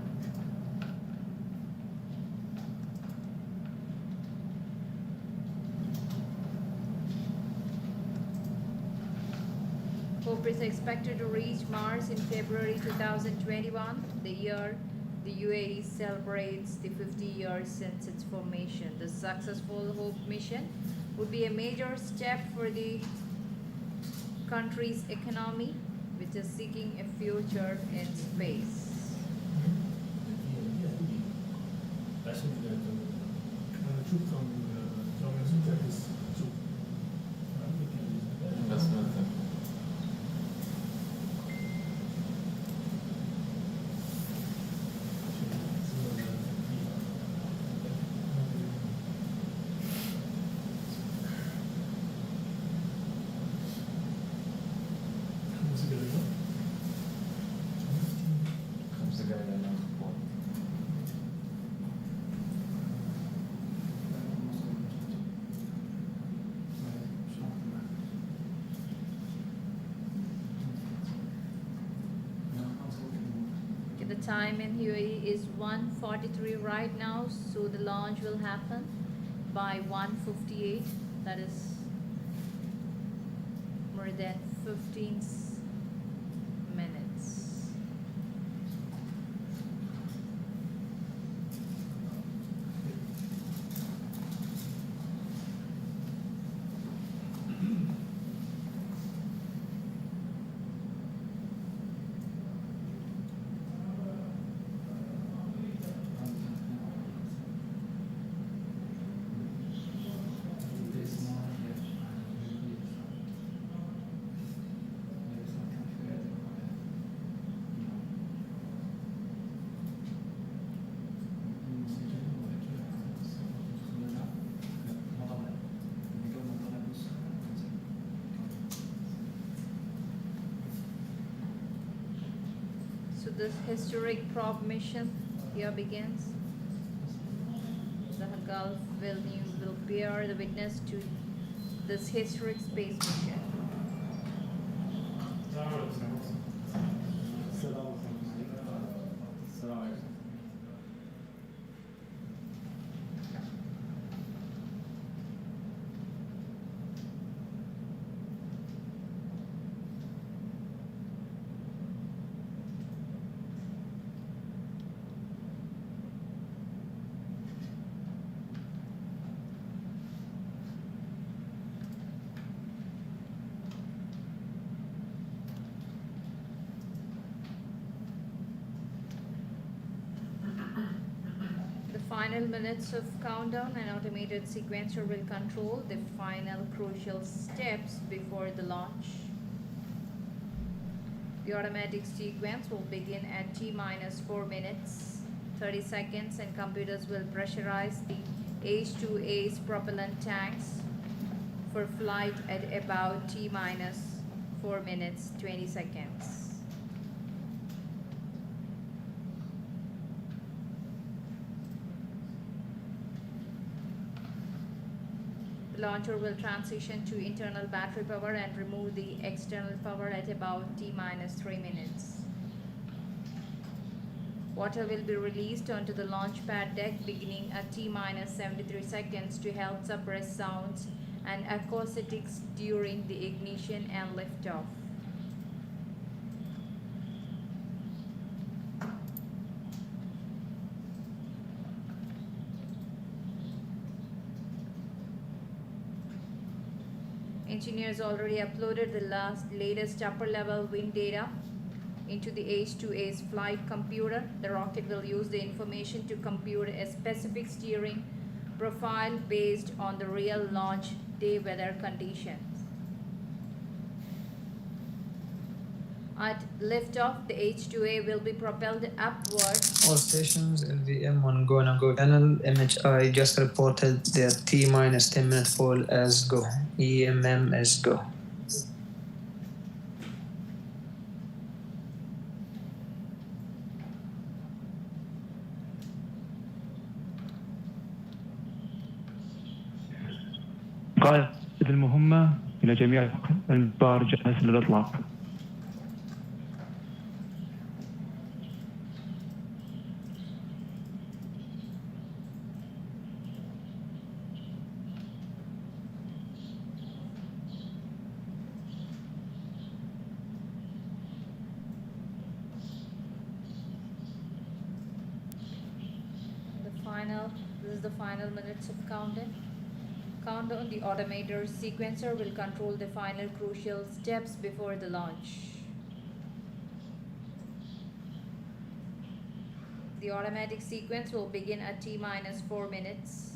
Hope is expected to reach Mars in February 2021, the year the UAE celebrates the 50 years since its formation. The successful Hope mission would be a major step for the country's economy, which is seeking a future in space. Okay, the time in UAE is 1:43 right now, so the launch will happen by 1:58. That is more than 15 minutes. So this historic probe mission here begins. The Gulf will bear the witness to this historic space mission. The final minutes of countdown, an automated sequencer will control the final crucial steps before the launch. The automatic sequence will begin at T-minus 4 minutes, 30 seconds, and computers will pressurize the H-2A's propellant tanks for flight at about T-minus 4 minutes, 20 seconds. The launcher will transition to internal battery power and remove the external power at about T-minus 3 minutes. Water will be released onto the launch pad deck beginning at T-minus 73 seconds to help suppress sounds and acoustics during the ignition and liftoff. Engineers already uploaded the latest upper level wind data into the H-2A's flight computer. The rocket will use the information to compute a specific steering profile based on the real launch day weather conditions. At liftoff, the H-2A will be propelled upward. All stations, LVM on go and go channel. MHI just reported their T-minus 10-minute fall as go. EMM as go. قائد المهمة إلى جميع البار جاهز للإطلاق. This is the final minutes of countdown. Countdown, the automator sequencer will control the final crucial steps before the launch. The automatic sequence will begin at T minus 4 minutes,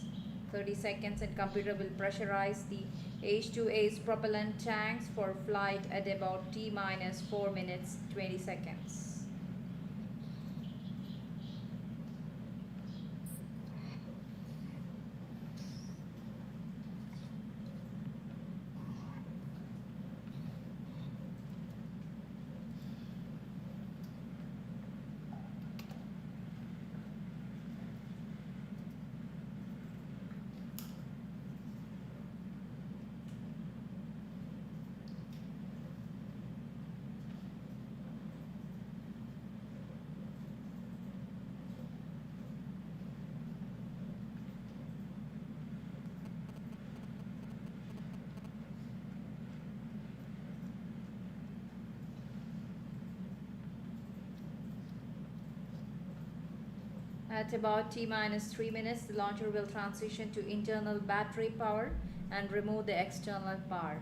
30 seconds, and computer will pressurize the H-2A's propellant tanks for flight at about T minus 4 minutes, 20 seconds. At about T minus 3 minutes, the launcher will transition to internal battery power and remove the external power.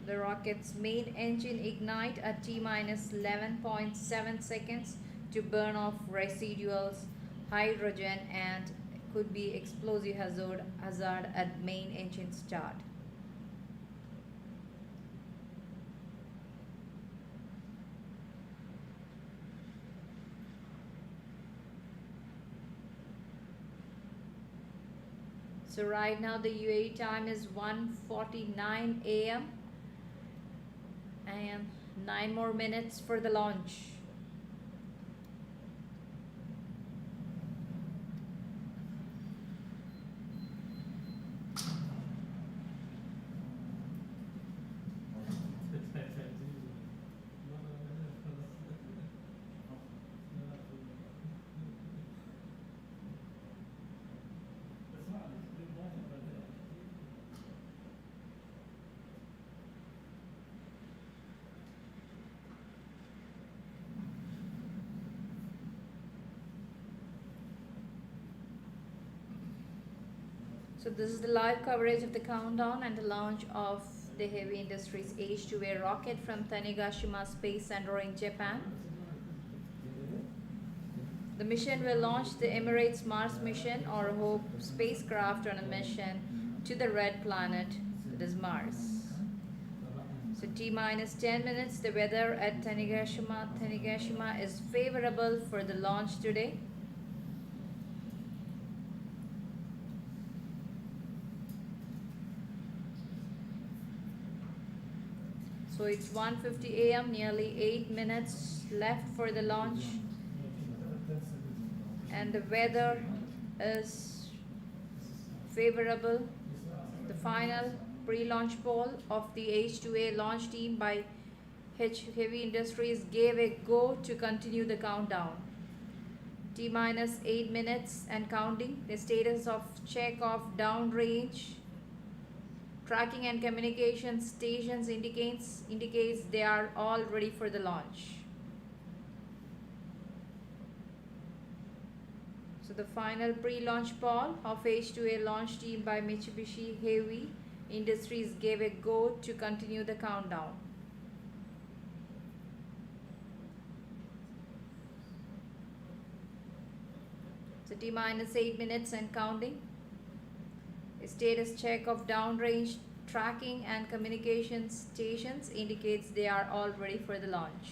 The rocket's main engine ignite at T minus 11.7 seconds to burn off residuals, hydrogen, and could be explosive hazard at main engine start. So right now the UAE time is 1:49 a.m. and 9 more minutes for the launch. So this is the live coverage of the countdown and the launch of the Heavy Industries H-2A rocket from Tanegashima Space Center in Japan. The mission will launch the Emirates Mars mission or HOPE spacecraft on a mission to the red planet, that is Mars. So T minus 10 minutes, the weather at Tanegashima is favorable for the launch today. So it's 1:50 a.m., nearly 8 minutes left for the launch. And the weather is favorable. The final pre-launch poll of the H-2A launch team by Heavy Industries gave a go to continue the countdown. T minus 8 minutes and counting. The status of check of downrange tracking and communication stations indicates they are all ready for the launch. So the final pre-launch poll of H-2A launch team by Mitsubishi Heavy Industries gave a go to continue the countdown. So T minus 8 minutes and counting. A status check of downrange tracking and communication stations indicates they are all ready for the launch.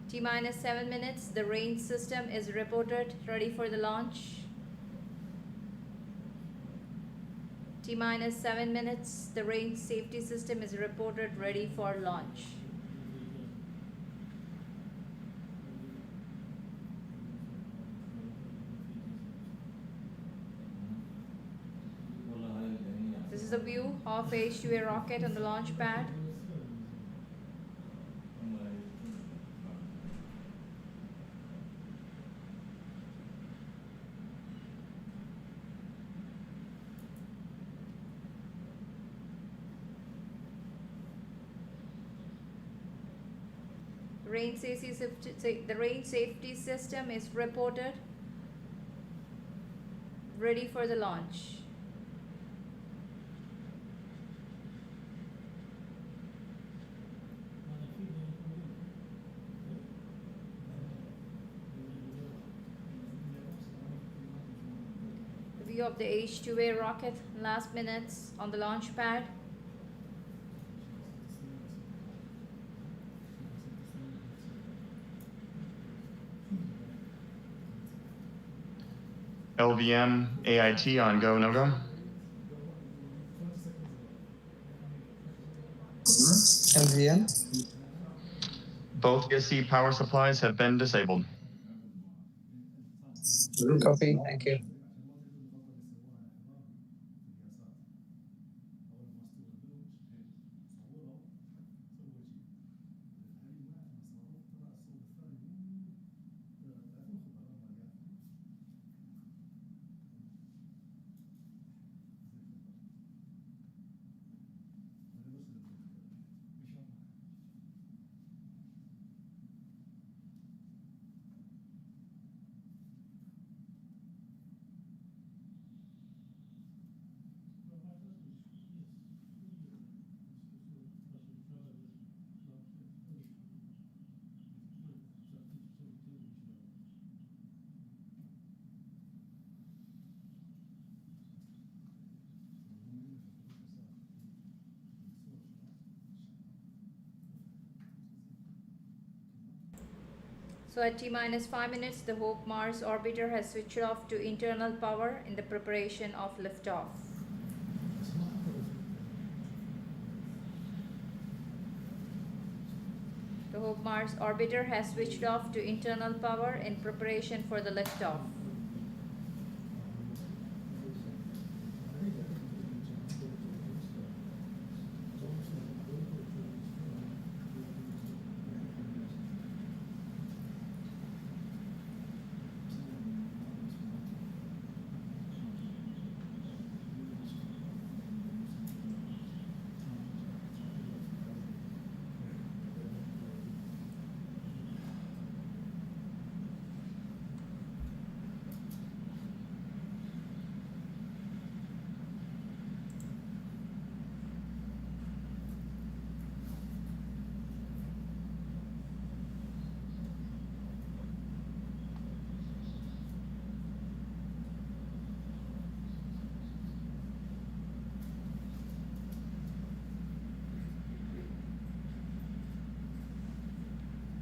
T minus 7 minutes, the range system is reported ready for the launch. T minus 7 minutes, the range safety system is reported ready for launch. This is a view of H-2A rocket on the launch pad. The range safety system is reported ready for the launch. view of the H-2A rocket, last minutes on the launch pad. LVM, AIT on go, no go. LVM. Both ESC power supplies have been disabled. Copy. Thank you. So at T-minus 5 minutes, the Hope Mars orbiter has switched off to internal power in the preparation of liftoff. The Hope Mars orbiter has switched off to internal power in preparation for the liftoff.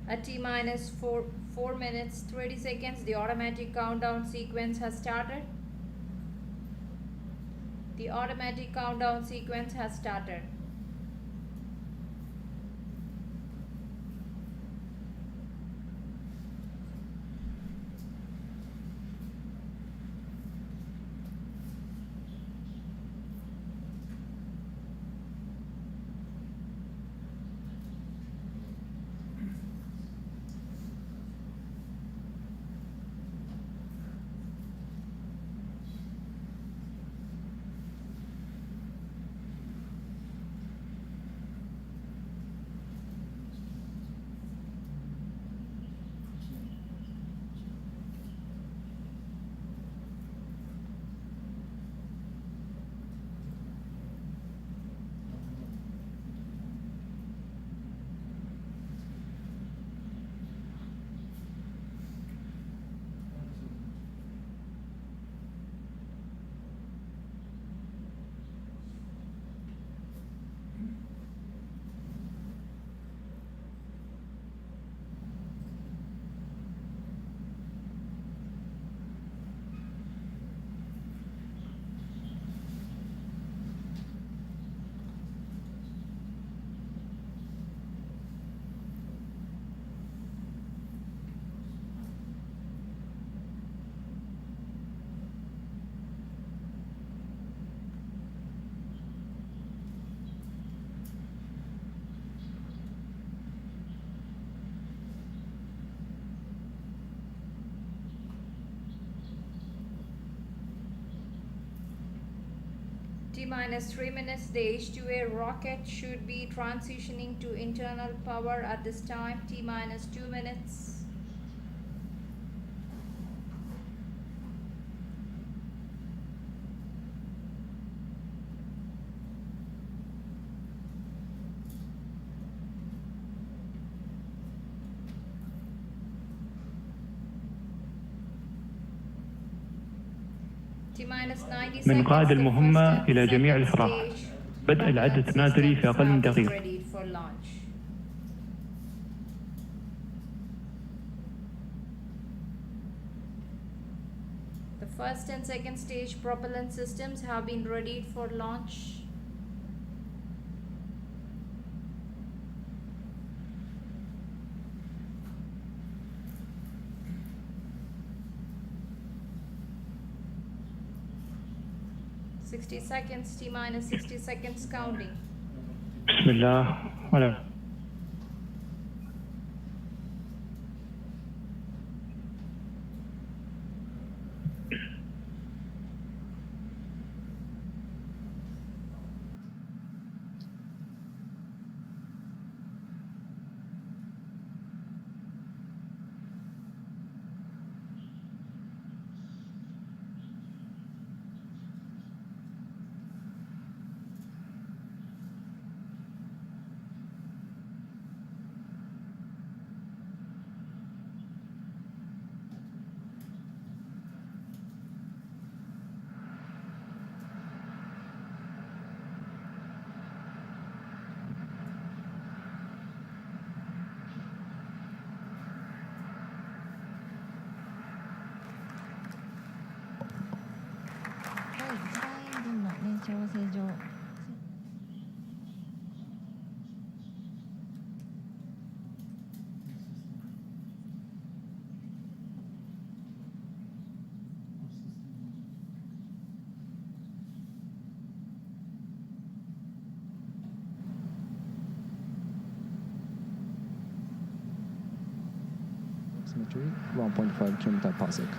At T-minus 4 minutes 30 seconds, the automatic countdown sequence has started. The automatic countdown sequence has started. T-minus 3 minutes, the H-2A rocket should be transitioning to internal power at this time. T-minus 2 minutes. T-minus 90 من seconds. قاد The المهمة first and إلى جميع second الإسراع. stage بدء العد propellant التنازلي في systems أقل من have been دقيقة. readied for launch. The first and second stage propellant systems have been readied for launch. Seconds, T-minus 60 seconds counting. بسم الله ولا Approximately 1.5 km per second.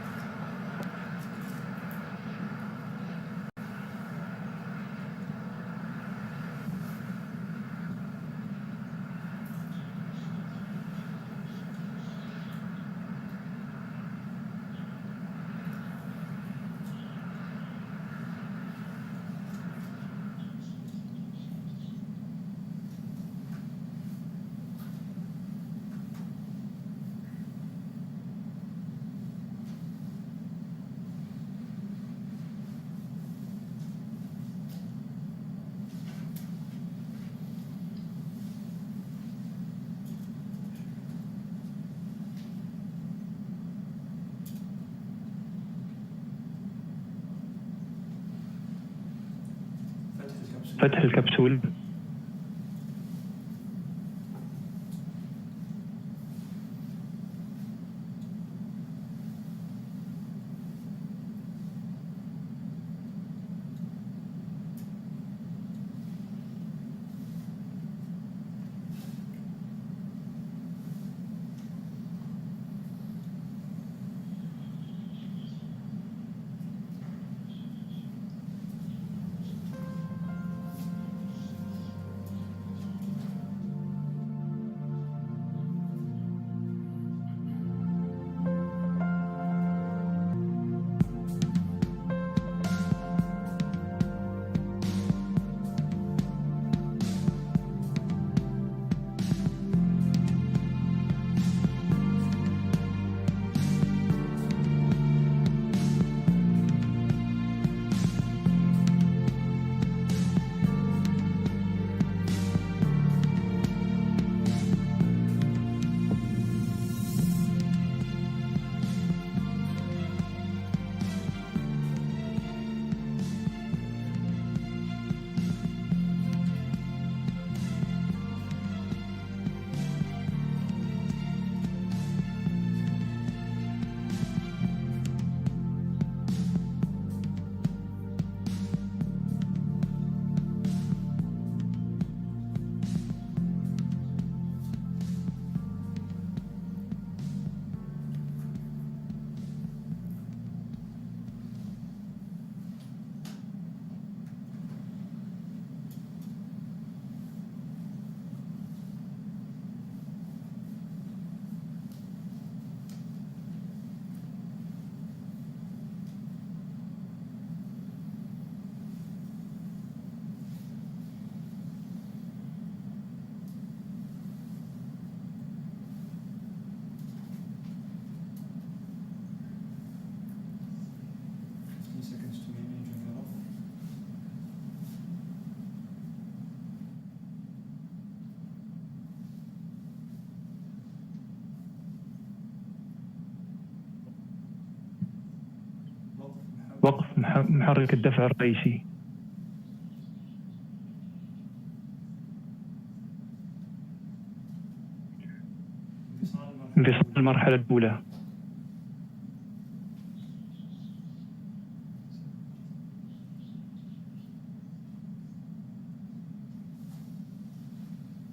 فتح الكبسول. محرك الدفع الرئيسي. انفصال المرحلة الأولى.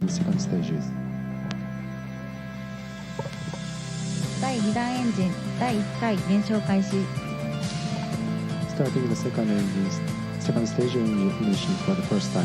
Second stages. 第2段エンジン第1回燃焼開始。 Starting the second engine, second stage ignition for the first time.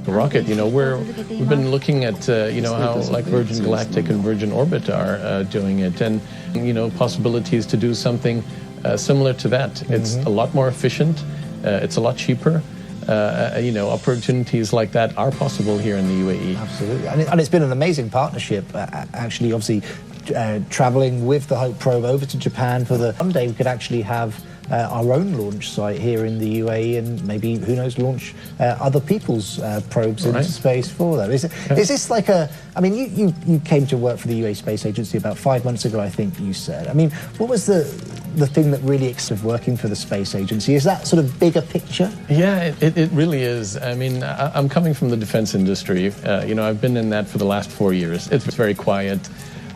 The rocket, we've been looking at, how like Virgin Galactic and Virgin Orbit are doing it, and, possibilities to do something similar to that. It's a lot more efficient, it's a lot cheaper. Opportunities like that are possible here in the UAE. Absolutely, and it's been an amazing partnership, actually, obviously, traveling with the Hope probe over to Japan for the... One day we could actually have our own launch site here in the UAE and maybe, who knows, launch other people's probes into space for them. Is this like a... I mean, you came to work for the UAE Space Agency about 5 months ago, I think you said. I mean, what was the thing that really excited working for the Space Agency? Is that sort of bigger picture? Yeah, it really is. I mean, I'm coming from the defense industry. I've been in that for the last 4 years. It's very quiet.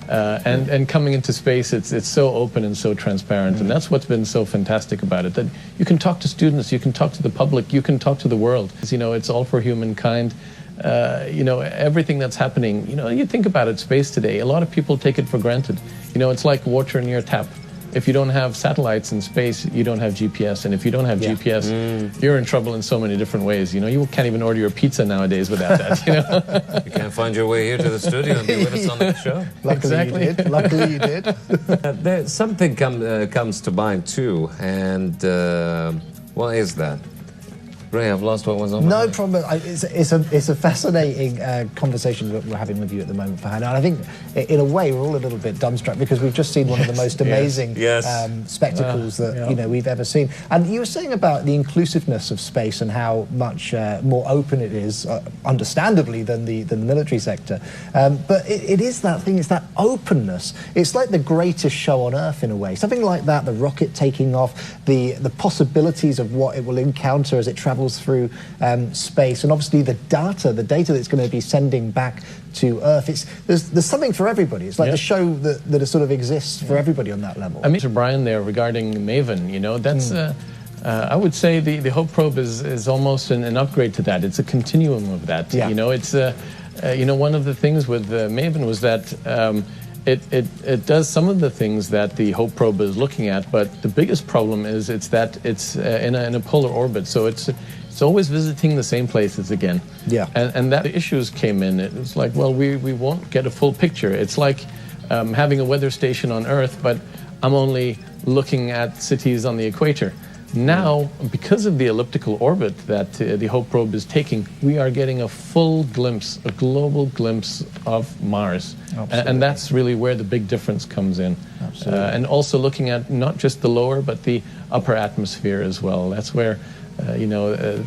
And coming into space, it's so open and so transparent, and that's what's been so fantastic about it, that you can talk to students, you can talk to the public, you can talk to the world. It's all for humankind. Everything that's happening, you think about it, space today, a lot of people take it for granted. It's like water in your tap. If you don't have satellites in space, you don't have GPS. And if you don't have GPS, you're in trouble in so many different ways. You can't even order your pizza nowadays without that. You can't find your way here to the studio and be with us on the show. Luckily you did. Luckily you did. Something comes to mind too, and what is that? Ray, I've lost what was on. No problem. It's a fascinating conversation that we're having with you at the moment, Farhan. And I think, in a way, we're all a little bit dumbstruck because we've just seen one of the most amazing spectacles that we've ever seen. And you were saying about the inclusiveness of space and how much more open it is, understandably, than the military sector. But it is that thing. It's that openness. It's like the greatest show on Earth in a way. Something like that. The rocket taking off, the possibilities of what it will encounter as it travels through space, and obviously the data that it's going to be sending back to Earth. There's something for everybody. It's like the show that sort of exists for everybody on that level. I mean, Mr. Brian there regarding Maven, that's I would say the Hope probe is almost an upgrade to that. It's a continuum of that. It's one of the things with Maven was that it does some of the things that the Hope probe is looking at, but the biggest problem is it's in a polar orbit, so it's always visiting the same places again. Yeah. And that the issues came in. It was like, well, we won't get a full picture. It's like having a weather station on Earth, but I'm only looking at cities on the equator. Now, because of the elliptical orbit that the Hope probe is taking, we are getting a full glimpse, a global glimpse of Mars. And that's really where the big difference comes in. And also looking at not just the lower, but the upper atmosphere as well. That's where,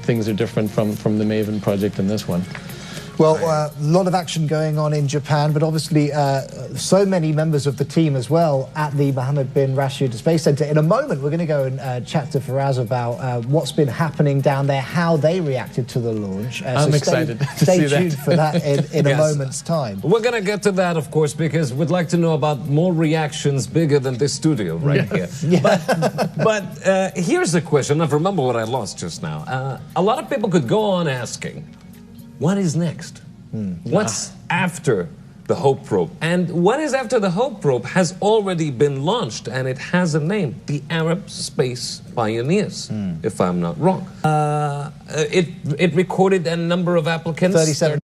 things are different from the Maven project and this one. Well, a lot of action going on in Japan, but obviously so many members of the team as well at the Mohammed bin Rashid Space Center. In a moment, we're going to go and chat to Faraz about what's been happening down there, how they reacted to the launch. I'm excited to stay see tuned that. for that in a moment's time. We're going to get to that, of course, because we'd like to know about more reactions bigger than this studio right here. But here's a question. I remember what I lost just now. A lot of people could go on asking, what is next? after the Hope probe. And what is after the Hope probe has already been launched, and it has a name, the Arab Space Pioneers, if I'm not wrong. It recorded a number of applicants. 37.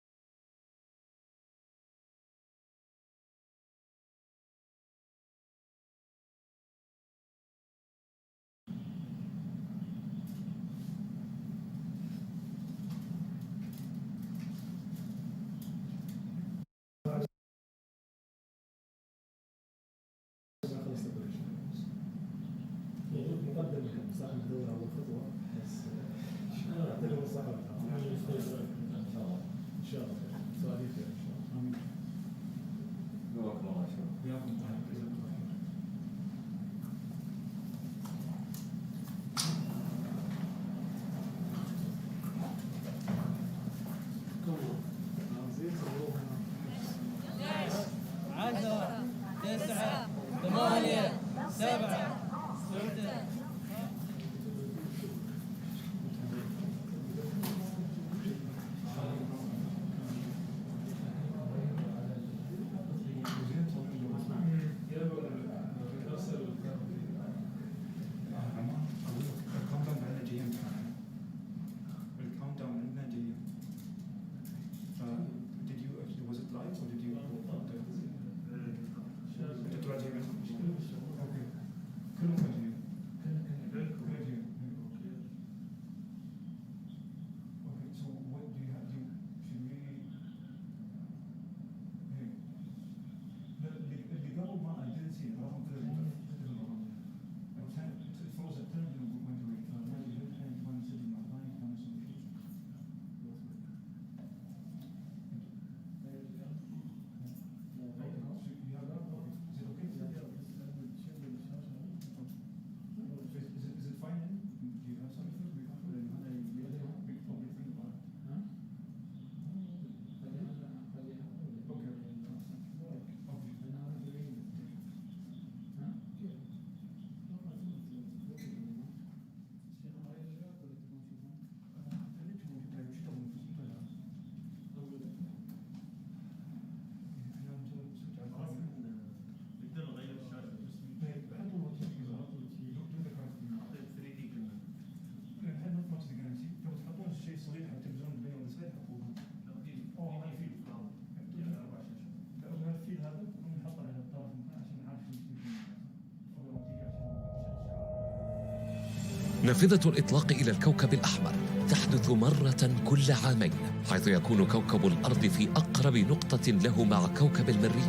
نافذة الإطلاق إلى الكوكب الأحمر تحدث مرة كل عامين، حيث يكون كوكب الأرض في أقرب نقطة له مع كوكب المريخ.